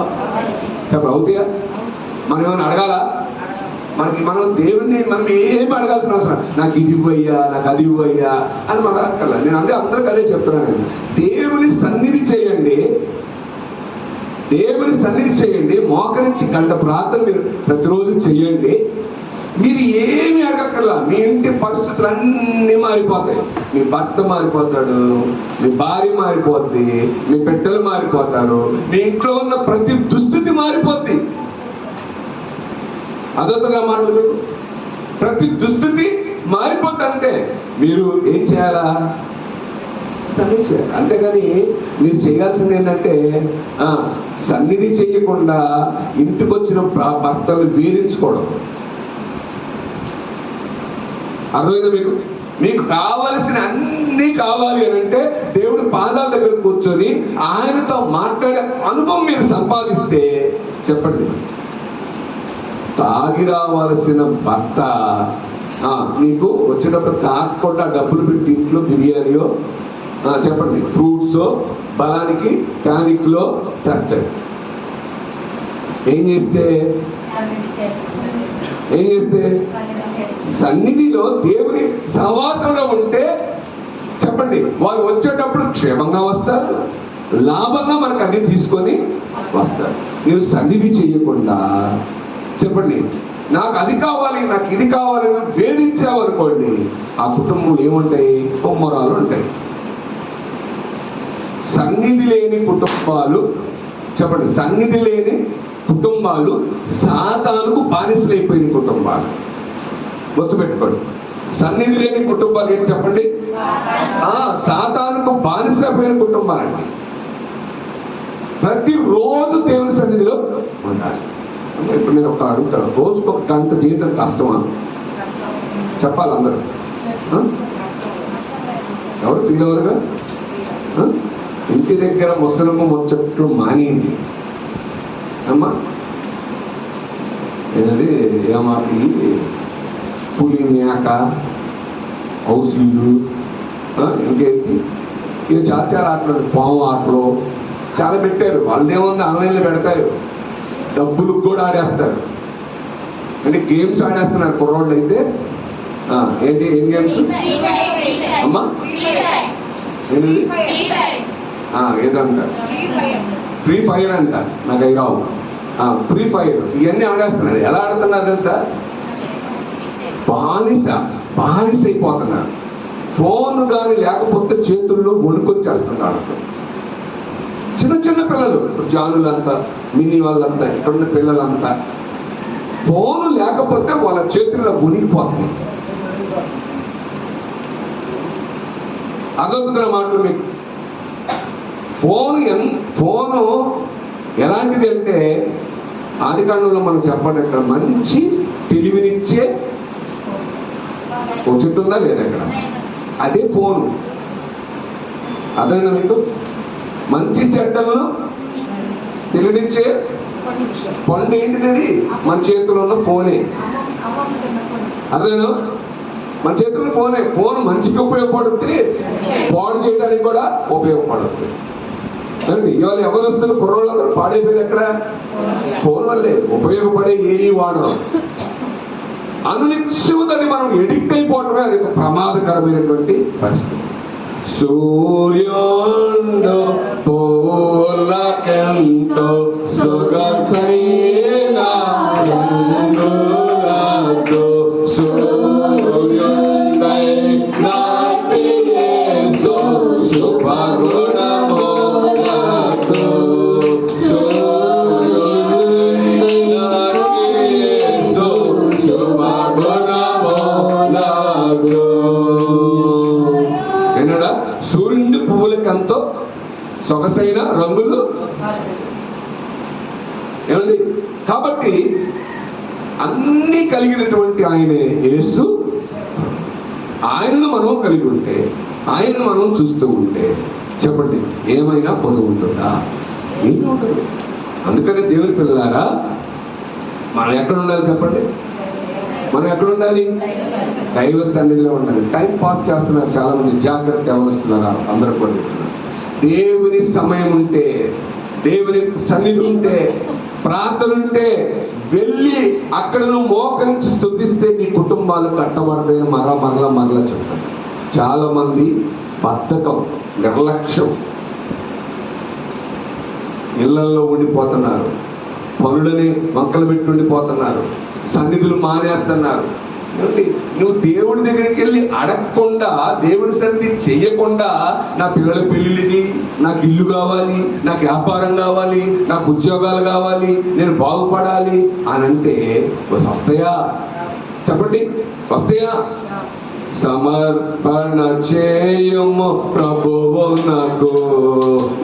చెప్పండి, అవుతాయా? మనం ఏమైనా అడగాలా? మనం దేవుణ్ణి మనం ఏం అడగాల్సిన అవసరం, నాకు ఇది ఇవ్వయ్యా, నాకు అది ఇవ్వయ్యా అని మనం అడగల. నేను అందరికి అదే చెప్తున్నాను. దేవుని సన్నిధి చేయండి, దేవుని సన్నిధి చేయండి, మోకరించి గంట ప్రార్థన మీరు ప్రతిరోజు చేయండి. మీరు ఏమి అడగక్కర్లా, మీ ఇంటి పరిస్థితులు అన్నీ మారిపోతాయి. మీ భర్త మారిపోతాడు, మీ భార్య మారిపోద్ది, మీ బిడ్డలు మారిపోతారు, మీ ఇంట్లో ఉన్న ప్రతి దుస్థితి మారిపోద్ది. అదొకగా మాటలు, ప్రతి దుస్థితి మారిపోద్ది. అంతే. మీరు ఏం చేయాలా? సన్నిధి చేయాలి. అంతేగాని మీరు చేయాల్సింది ఏంటంటే సన్నిధి చేయకుండా ఇంటికి వచ్చిన భర్తలు వేధించుకోవడం. అర్థమైందా మీకు? మీకు కావలసిన అన్నీ కావాలి అని అంటే దేవుడి పాదాల దగ్గర కూర్చొని ఆయనతో మాట్లాడే అనుభవం మీరు సంపాదిస్తే, చెప్పండి, తాగి రావాల్సిన భర్త మీకు వచ్చేటప్పుడు తాగకుండా డబ్బులు పెట్టి ఇంట్లో బిర్యానీయో చెప్పండి ఫ్రూట్స్ బలానికి టానిక్లో తట్టాడు. ఏం చేస్తే సన్నిధిలో దేవుని సహవాసంలో ఉంటే చెప్పండి, వాళ్ళు వచ్చేటప్పుడు క్షేమంగా వస్తారు, లాభంగా మనకు అన్ని తీసుకొని వస్తారు. ನೀವು సన్నిధి చేయకుండా చెప్పండి నాకు అది కావాలి నాకు ఇది కావాలని వేధించావు అనుకోండి, ఆ కుటుంబంలో ఏముంటాయి? కొమ్మరాలు ఉంటాయి. సన్నిధి లేని కుటుంబాలు చెప్పండి, సన్నిధి లేని కుటుంబాలు సాతానుకు బానిసలైపోయిన కుటుంబాలు. గుర్తుపెట్టుకోండి, సన్నిధి లేని కుటుంబాలు ఏంటి చెప్పండి? సాతానుకు బానిసైపోయిన కుటుంబాలండి. ప్రతిరోజు దేవుని సన్నిధిలో ఉండాలి. అంటే ఇప్పుడు నేను ఒక అడుగుతాను, రోజుకు ఒక గంట జీవితం కష్టమా? చెప్పాలి అందరూ. ఎవరు ఫీల్ అవ్వరుగా? ఇంటి దగ్గర ముసలము ముచ్చట్లు మానేది అమ్మా. ఏంటంటే ఏమాపి పులి మేక హౌసీలు ఇంకేంటి ఇవి చాలా ఆటలు, పాము ఆటలు చాలా పెట్టారు. వాళ్ళేముంది ఆన్లైన్లో పెడతారు, డబ్బులకు కూడా ఆడేస్తారు. అంటే గేమ్స్ ఆడేస్తున్నారు కుర్రోళ్ళు అయితే. ఏంటి ఏం గేమ్స్ అమ్మా? ఏంటి ఏదంట? ఫ్రీ ఫైర్ అంట. నాకు అవి రావు. ఫ్రీ ఫైర్ ఇవన్నీ ఆడేస్తున్నారు. ఎలా ఆడుతున్నారు తెలుసా? బానిస అయిపోతున్నారు. ఫోన్ కానీ లేకపోతే చేతుల్లో వణుకొచ్చేస్తున్నారు. చిన్న చిన్న పిల్లలు, జానులంతా, మినీ వాళ్ళంతా, ఇక్కడున్న పిల్లలంతా ఫోను లేకపోతే వాళ్ళ చేతుల్లో వణికిపోతుంది. అదొక మాటలు మీకు. ఫోను ఎలాంటిది అంటే ఆదికాండంలో మనం చెప్పండి, ఇక్కడ మంచి తెలివినిచ్చే ఒక చెట్టు ఉందా లేదా? ఇక్కడ అదే ఫోను. అదేనా మీకు? మంచి చెడ్డలను తెలివినిచ్చే పండు ఏంటిది? మన చేతిలో ఉన్న ఫోనే. అదేనా? మన చేతిలో ఫోనే. ఫోన్ మంచిగా ఉపయోగపడుతుంది, పాడు చేయడానికి కూడా ఉపయోగపడుతుంది. అండి ఇవాళ ఎవరొస్తున్న కుర్రోళ్ళందరూ పాడైపోయింది ఎక్కడ? ఫోన్ వల్లే. ఉపయోగపడే ఏవి వాడడం, అనునిత్యము దాన్ని మనం ఎడిక్ట్ అయిపోవటమే అది ఒక ప్రమాదకరమైనటువంటి పరిస్థితి. సూర్యుండు పూలకెంతో సొగసైన రంగులతో సూర్యుండై నాటి యేసు శుభగుణములతో సూర్యుండై నాటి యేసు శుభగుణములతో. ఏంటడా? సూర్యుడి పువ్వులకెంతో సొగసైన రంగులు ఏమండి? కాబట్టి అన్నీ కలిగినటువంటి ఆయనే యేసు. ఆయనను మనం కలిగి ఉంటే, ఆయనను మనం చూస్తూ ఉంటే చెప్పండి ఏమైనా పొందు ఉంటుందా? ఏమీ ఉంటుంది. అందుకనే దేవుని పిల్లలారా మనం ఎక్కడ ఉండాలి చెప్పండి? మనం ఎక్కడ ఉండాలి? దైవ సన్నిధిలో ఉండాలి. టైం పాస్ చేస్తున్నారు చాలా మంది. జాగ్రత్త ఎవరుస్తున్నారా? అందరూ కూడా దేవుని సమయం ఉంటే, దేవుని సన్నిధి ఉంటే, ప్రార్థన ఉంటే వెళ్ళి అక్కడ నువ్వు మోకరించి స్తుతిస్తే నీ కుటుంబాలు కట్టబడతాయని మరలా చెప్తాను. చాలా మంది బద్ధకం, నిర్లక్ష్యం, ఇళ్లలో ఉండిపోతున్నారు, పనులని వంకలు పెట్టి ఉండిపోతున్నారు, సన్నిధులు మానేస్తున్నారు. నువ్వు దేవుడి దగ్గరికి వెళ్ళి అడగకుండా, దేవుడి సన్నిధి చెయ్యకుండా నా పిల్లల పెళ్ళిళ్ళకి, నాకు ఇల్లు కావాలి, నాకు వ్యాపారం కావాలి, నాకు ఉద్యోగాలు కావాలి, నేను బాగుపడాలి అని అంటే వస్తాయా? చెప్పండి, వస్తాయా? సమర్పణ చేయము ప్రభువునకు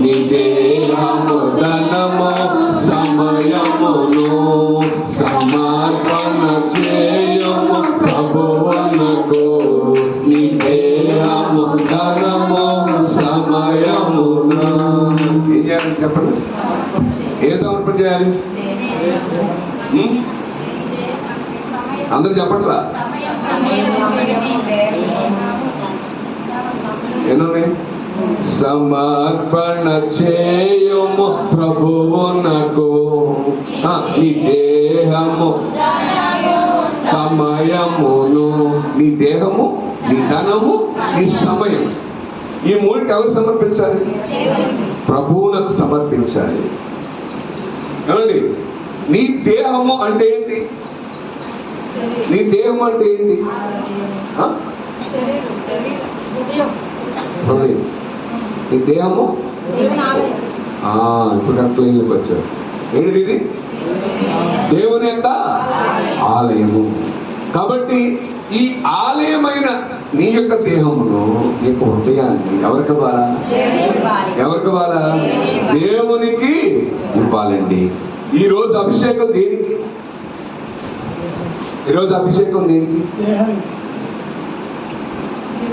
నీ దేహము ధనము సమయమును. సమర్పణ చేయము ప్రభువునకు నీ దేహము ధనము సమయమును. ఏం చేయాలి చెప్పండి? ఏ సమర్పణ చేయాలి? అందరూ చెప్పట్లా? ఎన్నున్నాయి? సమర్పణ చేయము ప్రభువునకు నీ దేహము సమయమును. నీ దేహము, నీ ధనము, నీ సమయం, ఈ మూడికి ఎవరు సమర్పించాలి? ప్రభువునకు సమర్పించాలి. ఏమండి? నీ దేహము అంటే ఏంటి? నీ దేహం అంటే ఏంటి? నీ దేహము ఇప్పుడు కరెక్ట్లోకి వచ్చారు. ఏంటిది? ఇది దేవుని యొక్క ఆలయము. కాబట్టి ఈ ఆలయమైన నీ యొక్క దేహమును, నీ యొక్క హృదయాన్ని ఎవరికి ఇవ్వాలా? ఎవరికి ఇవ్వాలా? దేవునికి ఇవ్వాలండి. ఈరోజు అభిషేకం దేనికి? ఈరోజు అభిషేకం దేనికి?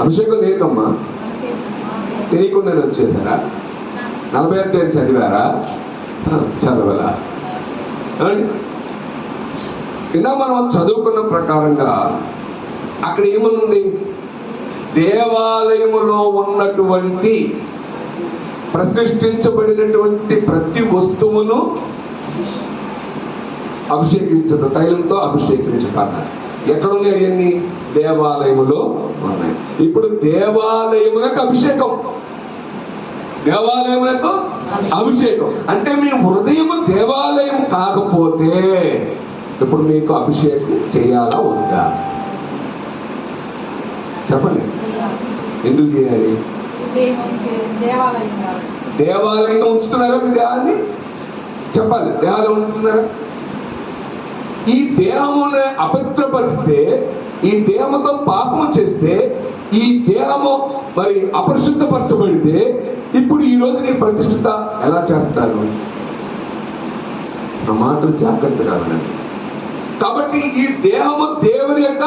అభిషేకం దేనికమ్మా? తెలియకుండానే వచ్చేసారా? 40 చదివారా? చదవలా? ఇలా మనం చదువుకున్న ప్రకారంగా అక్కడ ఏమనుంది? దేవాలయములో ఉన్నటువంటి ప్రతిష్ఠించబడినటువంటి ప్రతి వస్తువును అభిషేకించదు, తైలంతో అభిషేకించకాలి. ఎక్కడున్నాయి అవన్నీ? దేవాలయములో ఉన్నాయి. ఇప్పుడు దేవాలయమునకు అభిషేకం, దేవాలయమునకు అభిషేకం అంటే మీ హృదయము దేవాలయం కాకపోతే ఇప్పుడు మీకు అభిషేకం చేయాలా వద్దా? చెప్పండి, ఎందుకు చేయాలి? దేవాలయంగా ఉంచుతున్నారా మీ దేహాన్ని? చెప్పాలి, దేవాలయం ఉంచుతున్నారా? ఈ దేహమును అపవిత్రపరిస్తే, ఈ దేహముతో పాపము చేస్తే, ఈ దేహము మరి అపరిశుద్ధపరచబడితే ఇప్పుడు ఈ రోజు నీ ప్రతిష్ఠిత ఎలా చేస్తారు? ఆ మాటలు జాగ్రత్తగా వినండి. కాబట్టి ఈ దేహము దేవుని యొక్క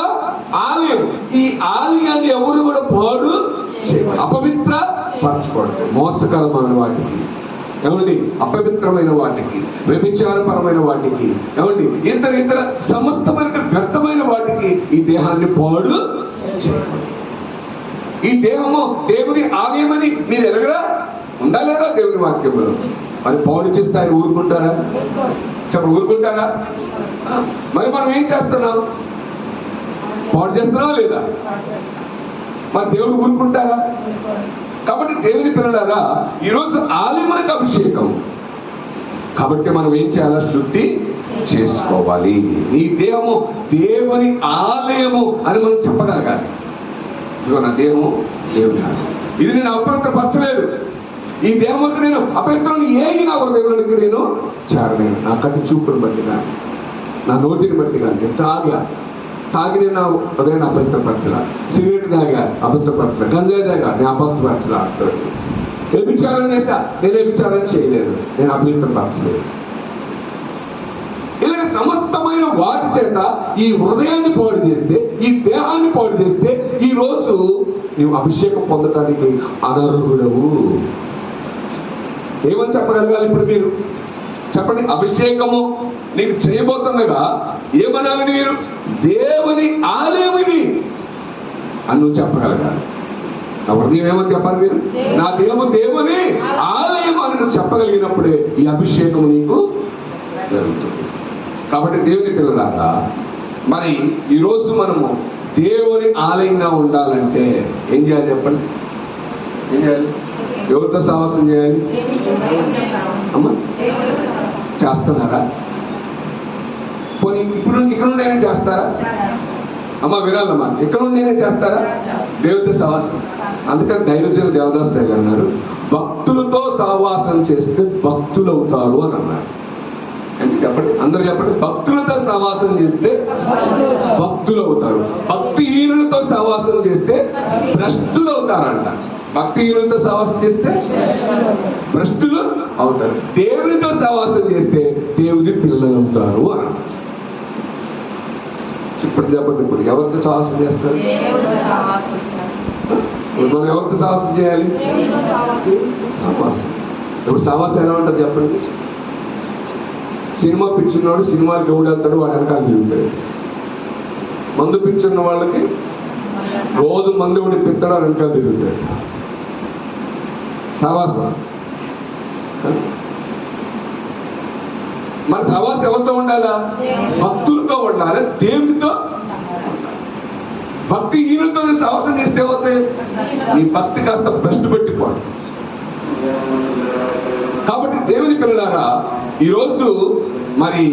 ఆలయం. ఈ ఆలయాన్ని ఎవరు కూడా పాడు చేయాలి, అపవిత్ర పరచకూడదు. మోసకరమైన వాటికి, ఏమండి, అపవిత్రమైన వాటికి, వ్యభిచారపరమైన వాటికి, ఏమండి, ఇతర సమస్తమైన వ్యర్థమైన వాటికి ఈ దేహాన్ని పాడు చేయకూడదు. ఈ దేహము దేవుని ఆలయమని మీరు ఎరగరా? ఉండాలేదా దేవుని వాక్యంలో? మరి పాడు చేస్తే ఆయన ఊరుకుంటారా? చెప్పండి, ఊరుకుంటారా? మరి మనం ఏం చేస్తున్నాం? పాడు చేస్తున్నావా లేదా? మరి దేవుడు ఊరుకుంటారా? కాబట్టి దేవుని పిల్లలారా, ఈరోజు ఆలయమునకు అభిషేకం. కాబట్టి మనం ఏం చేయాలా? శుద్ధి చేసుకోవాలి. నీ దేహము దేవుని ఆలయము అని మనం చెప్పగలగాలి. ఇదిగో నా దేహము దేవుని ఆలయం, ఇది నేను అపవిత్రపరచలేదు. ఈ దేహములకు నేను అపవిత్రాన్ని ఏగి నా హృదయంలోనికి నేను చేరలేను. నా కంటి చూపును బట్టి కానీ, నా నోటిని బట్టి కానీ, నేను తాగి నేను నా హృదయాన్ని అపవిత్రపరచలా, సిగరెట్ తాగా అబద్ధపరచలా, గంజాయి తాగా నేను అబద్ధపరచలా అంటాడు. వ్యభిచారం చేశా, నేను వ్యభిచారం చేయలేదు, నేను అపవిత్రపరచలేదు. ఇలాగ సమస్తమైన వాటి చేత ఈ హృదయాన్ని పాడు చేస్తే, ఈ దేహాన్ని పాడు చేస్తే ఈ రోజు నీవు అభిషేకం పొందడానికి అనర్హుడవు. ఏమని చెప్పగలగాలి ఇప్పుడు మీరు? చెప్పండి, అభిషేకము నీకు చేయబోతుండగా ఏమనాలని మీరు? దేవుని ఆలయం ఇది అని నువ్వు చెప్పగలగాలి. నా హృదయం ఏమని చెప్పాలి మీరు? నా దేహము దేవుని ఆలయం అని నువ్వు చెప్పగలిగినప్పుడే ఈ అభిషేకము నీకు జరుగుతుంది. కాబట్టి దేవుని పిల్లలారా, మరి ఈరోజు మనము దేవుని ఆలయంగా ఉండాలంటే ఏం చేయాలి చెప్పండి? ఏం చేయాలి? ఎవరితో సహవాసం చేయాలి? అమ్మా చేస్తున్నారా? పోనీ ఇప్పుడు ఇక్కడ నుండైనా చేస్తారా? అమ్మ వినాలమ్మా, ఇక్కడ నుండైనా చేస్తారా? దేవుడితో సహవాసం. అందుకని దైవజనులు దేవదాస్ గారు అన్నారు, భక్తులతో సహవాసం చేస్తే భక్తులు అవుతారు అని అన్నారు. అంటే చెప్పండి, అందరూ చెప్పండి. భక్తులతో సహవాసం చేస్తే భక్తులు అవుతారు. భక్తిహీనులతో సహవాసం చేస్తే భ్రష్టులు అవుతారంట. భక్తిహీనులతో సహవాసం చేస్తే భ్రష్టులు అవుతారు. దేవునితో సహవాసం చేస్తే దేవుని పిల్లలు అవుతారు అని. ఇప్పుడు చెప్పండి, ఇప్పుడు ఎవరితో సహవాసం చేస్తారు? మనం ఎవరితో సహవాసం చేయాలి? సహవాసం. ఇప్పుడు సహవాసం ఎలా ఉంటుంది చెప్పండి? సినిమా పిచ్చున్నాడు, సినిమాకి ఎవడు వెళ్తాడు, వాడు వెనకాల తిరుగుతాడు. మందు పిచ్చున్న వాళ్ళకి రోజు మందు ఎవడు పిత్తాడు, వాడు వెనకాల తిరుగుతాడు. సహవాసం. మన సహవాసం ఎవరితో ఉండాలా? భక్తులతో ఉండాలి, దేవునితో. భక్తిహీనులతో సహవాసం చేస్తే ఏమవుతాయి? నీ భక్తి కాస్త భ్రష్టు పెట్టిపోవాలి. కాబట్టి దేవుని పిల్లలారా, ఈరోజు మరి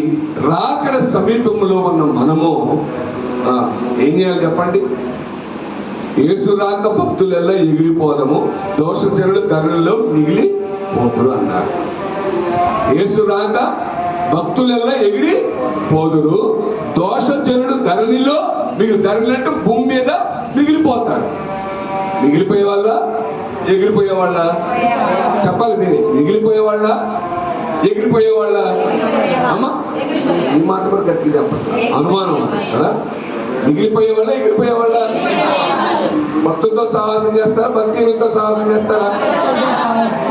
రాకడ సమీపంలో ఉన్న మనము ఏం చేయాలి చెప్పండి? యేసు రాక భక్తులెల్లా ఎగిరిపోదము, దోషచరులు ధరలలో మిగిలి పోతురు అన్నారు. యేసు రాక భక్తులెల్లా ఎగిరి పోదురు, దోషజనుడు ధరణిలో ధరణిలంటూ భూమి మీద మిగిలిపోతాడు. మిగిలిపోయే వాళ్ళ ఎగిరిపోయే వాళ్ళ చెప్పాలి మీరే. మిగిలిపోయే వాళ్ళ ఎగిరిపోయే వాళ్ళ? అమ్మ ఈ మాట కూడా గట్టిగా చెప్పండి, అనుమానం కదా. మిగిలిపోయే వాళ్ళ ఎగిరిపోయే వాళ్ళ? భక్తులతో సహవాసం చేస్తారా, భక్తిహీనులతో సహవాసం చేస్తారా?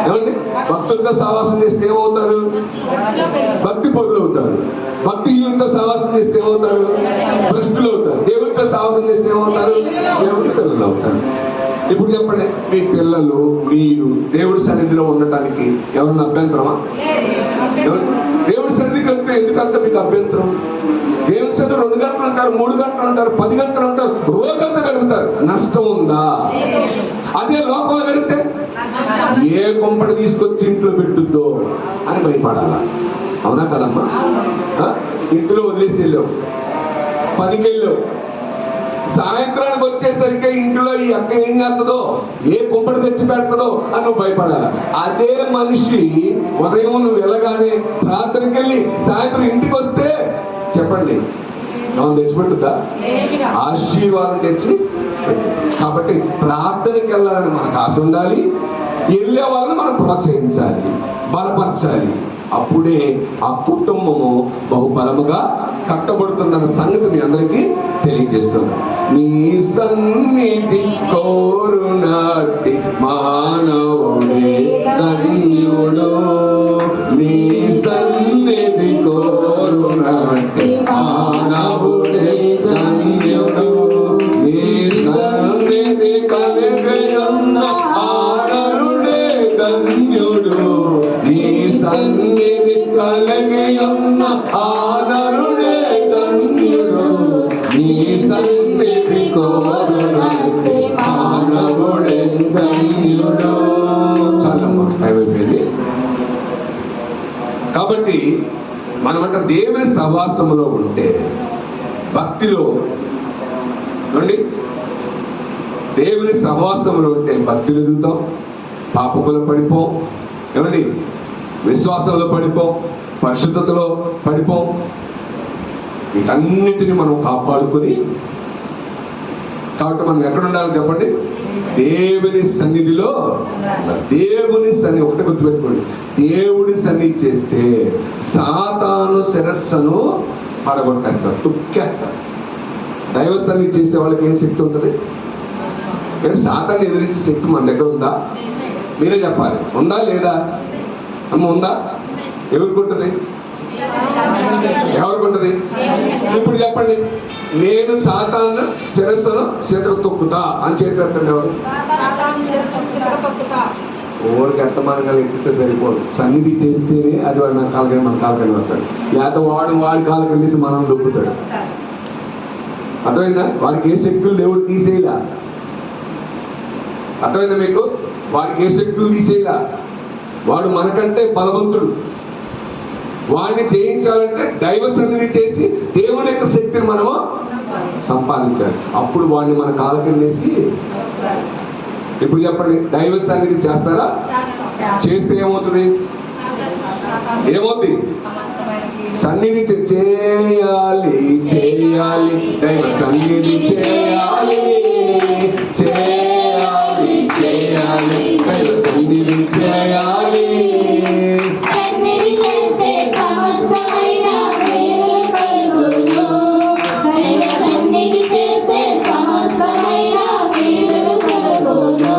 ఏమండి, భక్తులతో సహవాసం చేస్తే ఏమవుతారు? భక్తి పొరులు అవుతారు. భక్తిహీనులతో సహవాసం చేస్తే ఏమవుతారు? భ్రష్టులు అవుతారు. దేవుడితో సహవాసం చేస్తే ఏమవుతారు? దేవుడి పిల్లలు అవుతారు. ఇప్పుడు చెప్పండి, మీ పిల్లలు మీరు దేవుడి సన్నిధిలో ఉండటానికి ఎవరన్నా అభ్యంతరమా? దేవుడి సన్నిధి కంటే ఎందుకంత మీకు అభ్యంతరం? దేవుడి సన్నిధి 2 గంటలు ఉంటారు, 3 గంటలు ఉంటారు, 10 గంటలు ఉంటారు, రోజంతా గడుపుతారు. నష్టం ఉందా? అదే లోకంలో గడిపితే ఏ కొంపడి తీసుకొచ్చి ఇంట్లో పెట్టుద్దో అని భయపడాలా? అవునా కదమ్మా? ఇంట్లో వదిలేసి వెళ్ళావు, పనికి వెళ్ళావు, సాయంత్రానికి వచ్చేసరికి ఇంట్లో ఈ అక్క ఏం చేస్తుందో, ఏ కుంపడి తెచ్చి పెడుతుందో అని నువ్వు భయపడాలి. అదే మనిషి ఉదయం నువ్వు వెళ్ళగానే ప్రార్థనకి వెళ్ళి సాయంత్రం ఇంటికి వస్తే చెప్పండి, మనం తెచ్చిపెట్టుదా? ఆశీర్వాదం తెచ్చి. కాబట్టి ప్రార్థనకి వెళ్ళాలని మనకు ఆశ ఉండాలి, వెళ్ళే వాళ్ళని మనం ప్రోత్సహించాలి, బలపరచాలి. అప్పుడే ఆ కుటుంబము బహుబలముగా కట్టబడుతున్న సంగతి మీ అందరికీ తెలియజేస్తున్నాను. నీ సన్నిధి కోరునాటి మానవుడే ధన్యుడు, నీ సన్నిధి కోరునాటి మానవుడే ధన్యుడు, నీ సన్నిధి కలిగయున్న ఆనరుడే ధన్యుడు, నీ సన్నిధి కలిగయున్న ఆనరుడే ధన్యుడు, నీ సన్నిధి కోరునాటి మానవుడే ధన్యుడు. చాలమ్మా, అయిపోయింది. కాబట్టి మనమంట దేవుని సహవాసములో ఉంటే, భక్తిలో నుండి దేవుని సహవాసంలో ఉంటే భక్తులు ఎదుగుతాం, పాపములో పడిపోం, ఏమండి విశ్వాసంలో పడిపోం, పరిశుద్ధతలో పడిపోం. వీటన్నిటిని మనం కాపాడుకొని, కాబట్టి మనం ఎక్కడ ఉండాలి చెప్పండి? దేవుని సన్నిధిలో. దేవుని సన్నిధి ఒకటి గుర్తుపెట్టుకోండి, దేవుడి సన్నిధి చేస్తే సాతాను శిరస్సును పడగొట్టేస్తారు, తొక్కేస్తారు. దైవ సన్నిధి చేసే వాళ్ళకి ఏం శక్తి ఉంటుంది? కానీ సాతాన్ని ఎదిరించే శక్తి మన దగ్గర ఉందా? మీరే చెప్పాలి, ఉందా లేదా? అమ్మ ఉందా? ఎవరికి ఉంటుంది? ఎవరికి ఉంటుంది? ఇప్పుడు చెప్పండి, నేను సాతాను శిరస్సును చేతులు తొక్కుతా అని చేతులు ఎత్తండి. ఎవరు? ఓరికి ఎత్తమానంగా ఎత్తితే సరిపోదు. సన్నిధి చేస్తేనే అది వాడు నా కాలకని మన కాలకని వస్తాడు, లేకపోతే వాడి కాలకని తీసి మనం దొబ్బుతాడు. అర్థమైందా? వాడికి ఏ శక్తులు దేవుడు తీసేయలా. అర్థమైందా మీకు? వాడికి ఏ శక్తులు తీసేయలా. వాడు మనకంటే బలవంతుడు. వాడిని జయించాలంటే దైవ సన్నిధి చేసి దేవుని యొక్క శక్తిని మనము సంపాదించాలి. అప్పుడు వాడిని మన కాలకని వేసి. ఇప్పుడు చెప్పండి, దైవ సన్నిధి చేస్తారా? చేస్తే ఏమవుతుంది? ఏమవుతుంది? సన్నిధి చేయాలి, చేయాలి, దైవ సన్నిధి చేయాలి, చేయాలి, చేయాలి, దైవ సన్నిధి చేయాలి. సన్నిధి చేస్తే సమస్తమైన మేలులు కలుగును. దైవ సన్నిధి చేస్తే సమస్తమైన మేలులు కలుగును.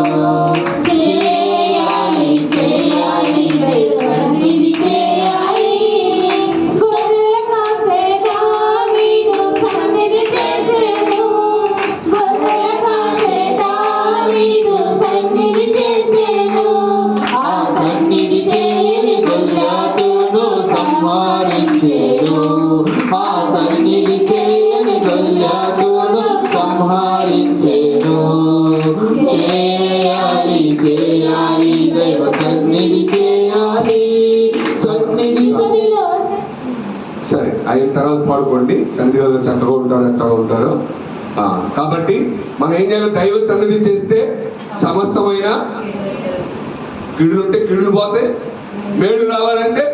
చేయాలి, చేయాలి, దైవ సన్నిధి చేయాలి. గొర్రెల కాసే దావీదు సన్నిధి చేసెను. గొర్రెల కాసే దావీదు సన్నిధి చేసెను. ఆ సన్నిధి చేయని గొల్యాతును సంహరించెను. ఆ సన్నిధి చేయని గొల్యాతును సంహరించెను. చేయాలి, చేయాలి, దైవ సన్నిధి చేయాలి. సన్నిధి సరే, అయిన తర్వాత పాడుకోండి. సన్నిధిలో చక్కగా ఉంటారు, ఎట్టగా ఉంటారు. కాబట్టి మనం ఏం చేయాలి? దైవ సన్నిధి చేస్తే సమస్తమైన కీడులు ఉంటే కీడులు పోతాయి, మేళ్ళు రావాలంటే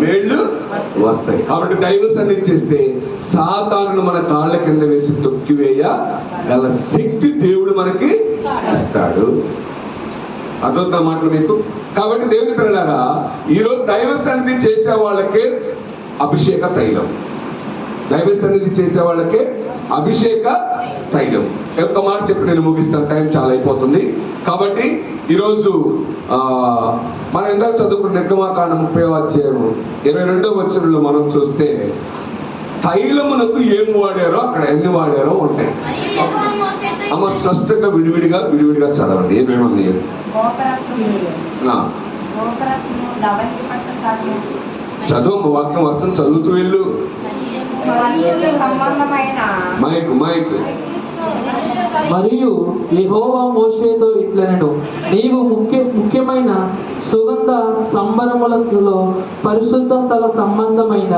మేళ్ళు వస్తాయి. కాబట్టి దైవ సన్నిధి చేస్తే సాతానును మన కాళ్ళ కింద వేసి తొక్కివేయ గల శక్తి దేవుడు మనకి ఇస్తాడు. అర్థవుతున్న మాటలు మీకు? కాబట్టి దేవుని పిల్లలారా, ఈరోజు దైవ సన్నిధి చేసే వాళ్ళకే అభిషేక తైలం. దైవ సన్నిధి చేసే వాళ్ళకే అభిషేక తైలం. ఒక్క మాట చెప్పి నేను ముగిస్తాను, టైం చాలా అయిపోతుంది. కాబట్టి ఈరోజు మనం ఇందాక చదువుకున్న నిర్గమాకాండ 30వ అధ్యాయం 22వ వచనంలో మనం చూస్తే తైలమునకు ఏం వాడారో అక్కడ ఎన్ని వాడారో ఉంటాయి. అమ్మ స్పష్టంగా విడివిడిగా చదవండి. ఏమేమన్నా చదువు, వాక్యం వర్షం చదువుతూ వెళ్ళు. మైక్ మరియు యెహోవా మోషేతో ఇట్లనెను, నీవు ముఖ్యమైన సుగంధ సంభరములలో పరిశుద్ధ స్థల సంబంధమైన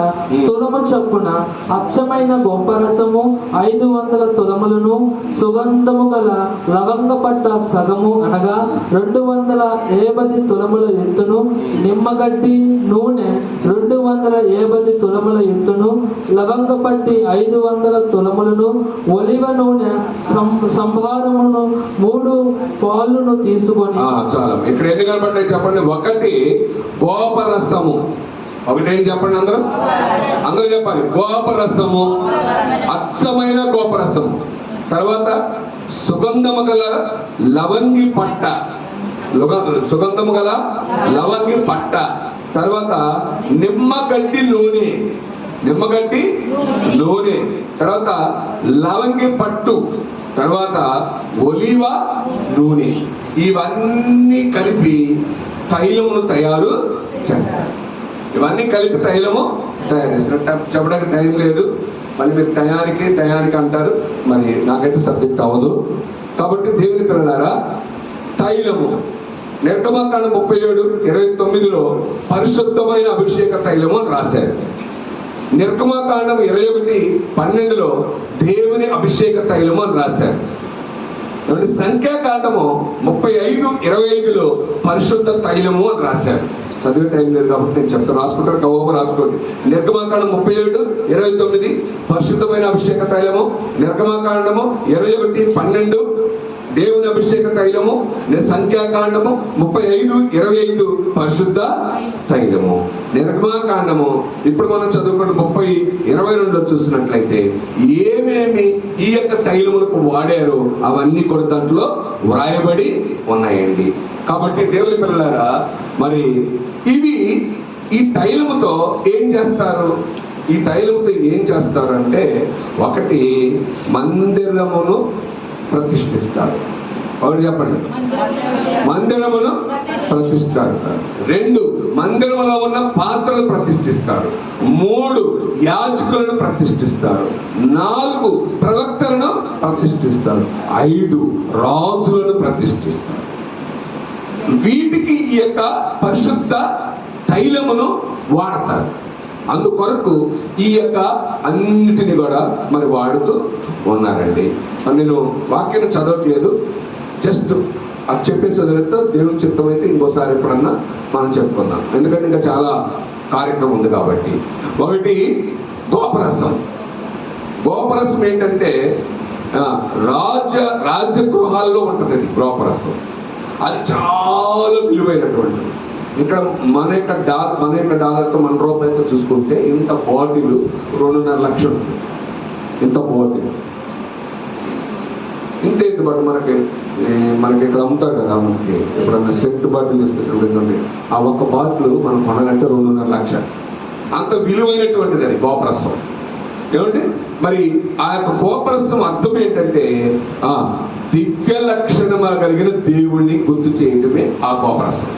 తులము చొప్పున అచ్చమైన గోపరసము 500 తులములను, సుగంధము గల లవంగ పట్ట సగము అనగా 250 తులముల ఎత్తును, నిమ్మగడ్డి నూనె 250 తులముల ఎత్తును, లవంగ పట్టి 500 తులములను, ఒలివ నూనె సంభారమును 3 పాలును తీసుకొని. చాలా. ఇక్కడ ఎన్ని కనబడ్డాయి చెప్పండి? ఒకటి గోపరసము. ఒకటేం చెప్పండి అందరూ చెప్పాలి. గోపరసము, అచ్చమైన గోపరసము. తర్వాత సుగంధము గల లవంగి పట్ట, సుగంధము గల లవంగి పట్ట. తర్వాత నిమ్మగడ్డి నూనె, తర్వాత లవంగి పట్టు, తర్వాత ఒలివ నూనె. ఇవన్నీ కలిపి తైలమును తయారు చేస్తారు. ఇవన్నీ కలిపి తైలము తయారు చేస్తారు. చెప్పడానికి టైం లేదు, మళ్ళీ మీరు టయానికి అంటారు, మరి నాకైతే సబ్జెక్ట్ అవ్వదు. కాబట్టి దేవుని పిల్లలారా, తైలము నిర్గమాకాండ 37:29లో పరిశుద్ధమైన అభిషేక తైలము అని రాశారు. నిర్గమాకాండం 21:12లో దేవుని అభిషేక తైలము అని రాశారు. సంఖ్యాకాండము 35:25లో పరిశుద్ధ తైలము అని రాశారు. చదివే టైం లేదు కాబట్టి నేను చెప్తాను, రాసుకుంటాను, గౌరవ రాసుకోండి. నిర్గమాకాండం 37:29 పరిశుద్ధమైన అభిషేక తైలము, నిర్గమాకాండము 21:12 దేవుని అభిషేక తైలము, సంఖ్యాకాండము 35:25 పరిశుద్ధ తైలము. నిర్గమాకాండము ఇప్పుడు మనం చదువుకున్న 30:22లో చూసినట్లయితే ఏమేమి ఈ యొక్క తైలములకు వాడారో అవన్నీ కూడా దాంట్లో వ్రాయబడి ఉన్నాయండి. కాబట్టి దేవుని పిల్లలారా, మరి ఇవి ఈ తైలముతో ఏం చేస్తారు? ఈ తైలముతో ఏం చేస్తారు అంటే, ఒకటి మందిరమును ప్రతిష్ఠిస్తారు. ఒకటి చెప్పండి, మందిరమును ప్రతిష్ఠిస్తారు. 2, మందిరములో ఉన్న పాత్రలు ప్రతిష్ఠిస్తారు. 3, యాజకులను ప్రతిష్ఠిస్తారు. 4, ప్రవక్తలను ప్రతిష్ఠిస్తారు. 5, రాజులను ప్రతిష్ఠిస్తారు. వీటికి ఈ యొక్క పరిశుద్ధ తైలమును వాడతారు. అందుకొరకు ఈ యొక్క అన్నిటిని కూడా మరి వాడుతూ ఉన్నారండి. నేను వాక్యం చదవట్లేదు, జస్ట్ అది చెప్పేసి వదిలేస్తే దేవుని చిత్తం అయితే ఇంకోసారి ఎప్పుడన్నా మనం చెప్పుకుందాం, ఎందుకంటే ఇంకా చాలా కార్యక్రమం ఉంది కాబట్టి. ఒకటి గోపరసం. గోపరసం ఏంటంటే రాజగృహాల్లో ఉంటుంది అది గోపరసం. అది చాలా విలువైనటువంటిది. ఇక్కడ మన యొక్క డాలర్తో మన రూపాయలతో చూసుకుంటే ఇంత బాటిల్ 2.5 లక్షలు. ఇంత బాటిల్ ఇంతేంటి బట్ మనకి ఇక్కడ అమ్ముతారు కదా, మనకి ఎప్పుడన్నా సెట్ బాటిల్ తీసుకొచ్చినప్పుడు ఆ ఒక్క బాటిల్ మనం కొనాలంటే 2.5 లక్షలు. అంత విలువైనటువంటిది అది గోపరసం. ఏమంటే మరి ఆ యొక్క గోపరసం అర్థం ఏంటంటే దివ్య లక్షణము కలిగిన దేవుణ్ణి గుర్తు చేయటమే ఆ గోపరసం.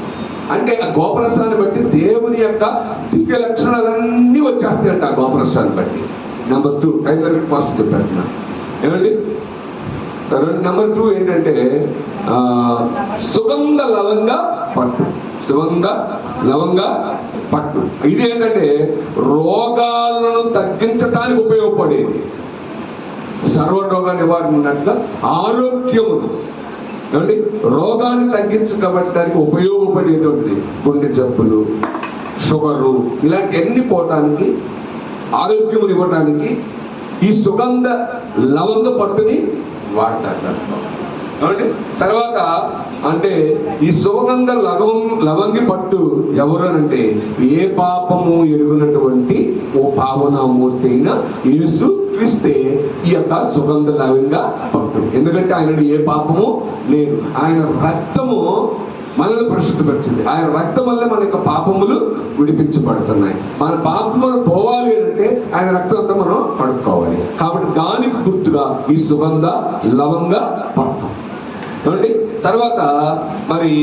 అంటే ఆ గోపరసాన్ని బట్టి దేవుని యొక్క దివ్య లక్షణాలన్నీ వచ్చేస్తాయంట ఆ గోపరసాన్ని బట్టి. నెంబర్ 2 టైలర్ ఫాస్ట్ చెప్పేస్తున్నా. ఏమండి, నెంబర్ 2 ఏంటంటే సుగంధ లవంగ పట్టు. సుగంధ లవంగ పట్టు ఇది ఏంటంటే రోగాలను తగ్గించడానికి ఉపయోగపడేది. సర్వరోగ నివారణగా ఆరోగ్యమును ఏమండి రోగాన్ని తగ్గించబట్టడానికి ఉపయోగపడేటువంటిది. గుండె జబ్బులు, షుగరు ఇలాంటివన్నీ పోవటానికి, ఆరోగ్యములు ఇవ్వటానికి ఈ సుగంధ లవంగ పట్టుని వాడతారు. ఏమండి తర్వాత అంటే ఈ సుగంధ లవంగి పట్టు ఎవరు అంటే ఏ పాపము ఎరుగునటువంటి ఓ పావనామూర్తి అయిన యేసు క్రీస్తే ఈ యొక్క సుగంధ లవంగ పట్టు. ఎందుకంటే ఆయనను ఏ పాపము లేదు. ఆయన రక్తము మనల్ని పరిశుద్ధపరిచింది. ఆయన రక్తం వల్ల మన యొక్క పాపములు విడిపించబడుతున్నాయి. మన పాపములు పోవాలి అంటే ఆయన రక్తంతో మనం కడుక్కోవాలి. కాబట్టి దానికి గుర్తుగా ఈ సుగంధ లవంగ పట్టు. ఏమండి తర్వాత మరి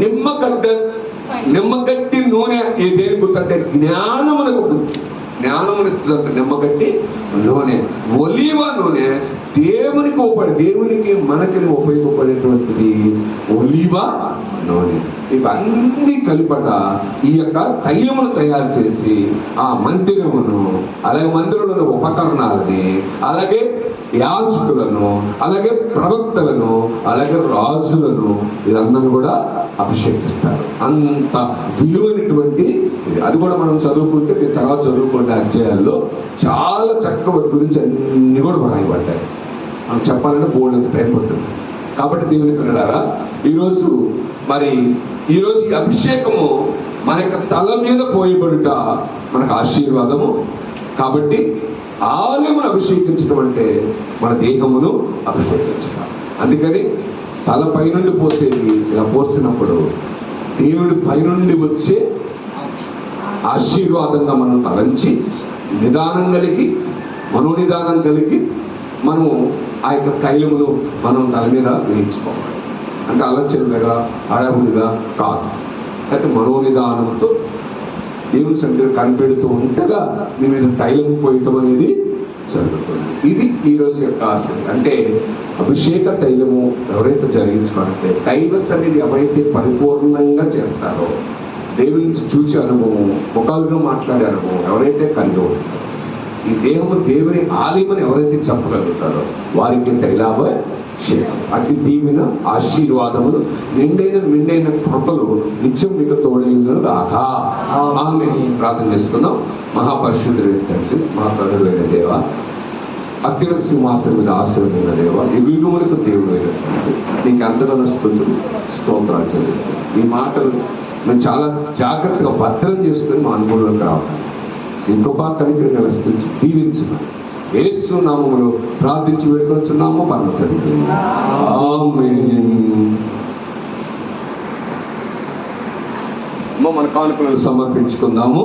నిమ్మగడ్డి నూనె దేని గుర్తు అంటే జ్ఞానమునకు గుర్తు. జ్ఞానమునిస్తుంది నిమ్మగడ్డి నూనె. ఒలీవ నూనె దేవునికి మనకి ఉపయోగపడేటువంటిది ఒలీవ నూనె. ఇవన్నీ కలిపట ఈ యొక్క తైలమును తయారు చేసి ఆ మందిరమును, అలాగే మందిరంలో ఉపకరణాలని, అలాగే యాజకులను, అలాగే ప్రవక్తలను, అలాగే రాజులను వీరందరూ కూడా అభిషేకిస్తారు. అంత విలువైనటువంటి ఇది. అది కూడా మనం చదువుకుంటే తర్వాత చదువుకునే అధ్యాయాల్లో చాలా చక్కగా వాటి గురించి అన్ని కూడా రాయబడ్డాయి. మనం చెప్పాలంటే బోల్డంత టైం పడుతుంది. కాబట్టి దేవుని పిల్లలారా ఈరోజు ఈ అభిషేకము మన యొక్క తల మీద పోయబడుట మనకు ఆశీర్వాదము. కాబట్టి ఆలయమును అభిషేకించడం అంటే మన దేహమును అభిషేకించడం. అందుకని తల పైనుండి పోసేది ఇలా పోసినప్పుడు దేవుడి పైనుండి వచ్చే ఆశీర్వాదంగా మనం తలంచి నిదానం కలిగి మనోనిదానం కలిగి మనము ఆ యొక్క తైలమును మనం తల మీద వేయించుకోవాలి. అంటే ఆలోచనగా హడావుడిగా కాదు, అయితే మనోనిదానంతో దేవుని సన్నిధిని కనిపెడుతూ ఉండగా మీ మీద తైలము పోయటం అనేది జరుగుతుంది. ఇది ఈరోజు యొక్క ఆశయం. అంటే అభిషేక తైలము ఎవరైతే జరిగించుకోవాలంటే దైవ సన్నిధి ఎవరైతే పరిపూర్ణంగా చేస్తారో, దేవుని నుంచి చూచే అనుభవం, ముఖాలుగా మాట్లాడే అనుభవం ఎవరైతే కలిగి ఉంటారో, ఈ దేహము దేవుని ఆలయమని ఎవరైతే చెప్పగలుగుతారో వారికి తైలాభిషేకం, అతి దీవెన, ఆశీర్వాదములు, నిండైన కృపలు నిత్యం మీకు తోడైనను గాక. ఆమేన్. ప్రార్థన చేసుకుందాం. మహాపరిశుద్ధుడైన తండ్రి, మహాకరుడైన దేవ, అత్యున్నత సింహాసనం మీద ఆశీర్వదించిన దేవ, యుగములకు దేవుడు అయిన తండ్రి, నీకు అంతగానో స్తుతులు స్తోత్రాలు చెల్లిస్తాం. ఈ మాటలు మేము చాలా జాగ్రత్తగా భద్రం చేసుకుని మా అనుభవంలోకి రావాలి. ఈ కృపా కనికరం కలిసి దీవించున్నాం. యేసు నామములో ప్రార్థించి వేడుకొచ్చున్నాము పరమ తండ్రి. ఆమేన్. మన కానుకలను సమర్పించుకుందాము.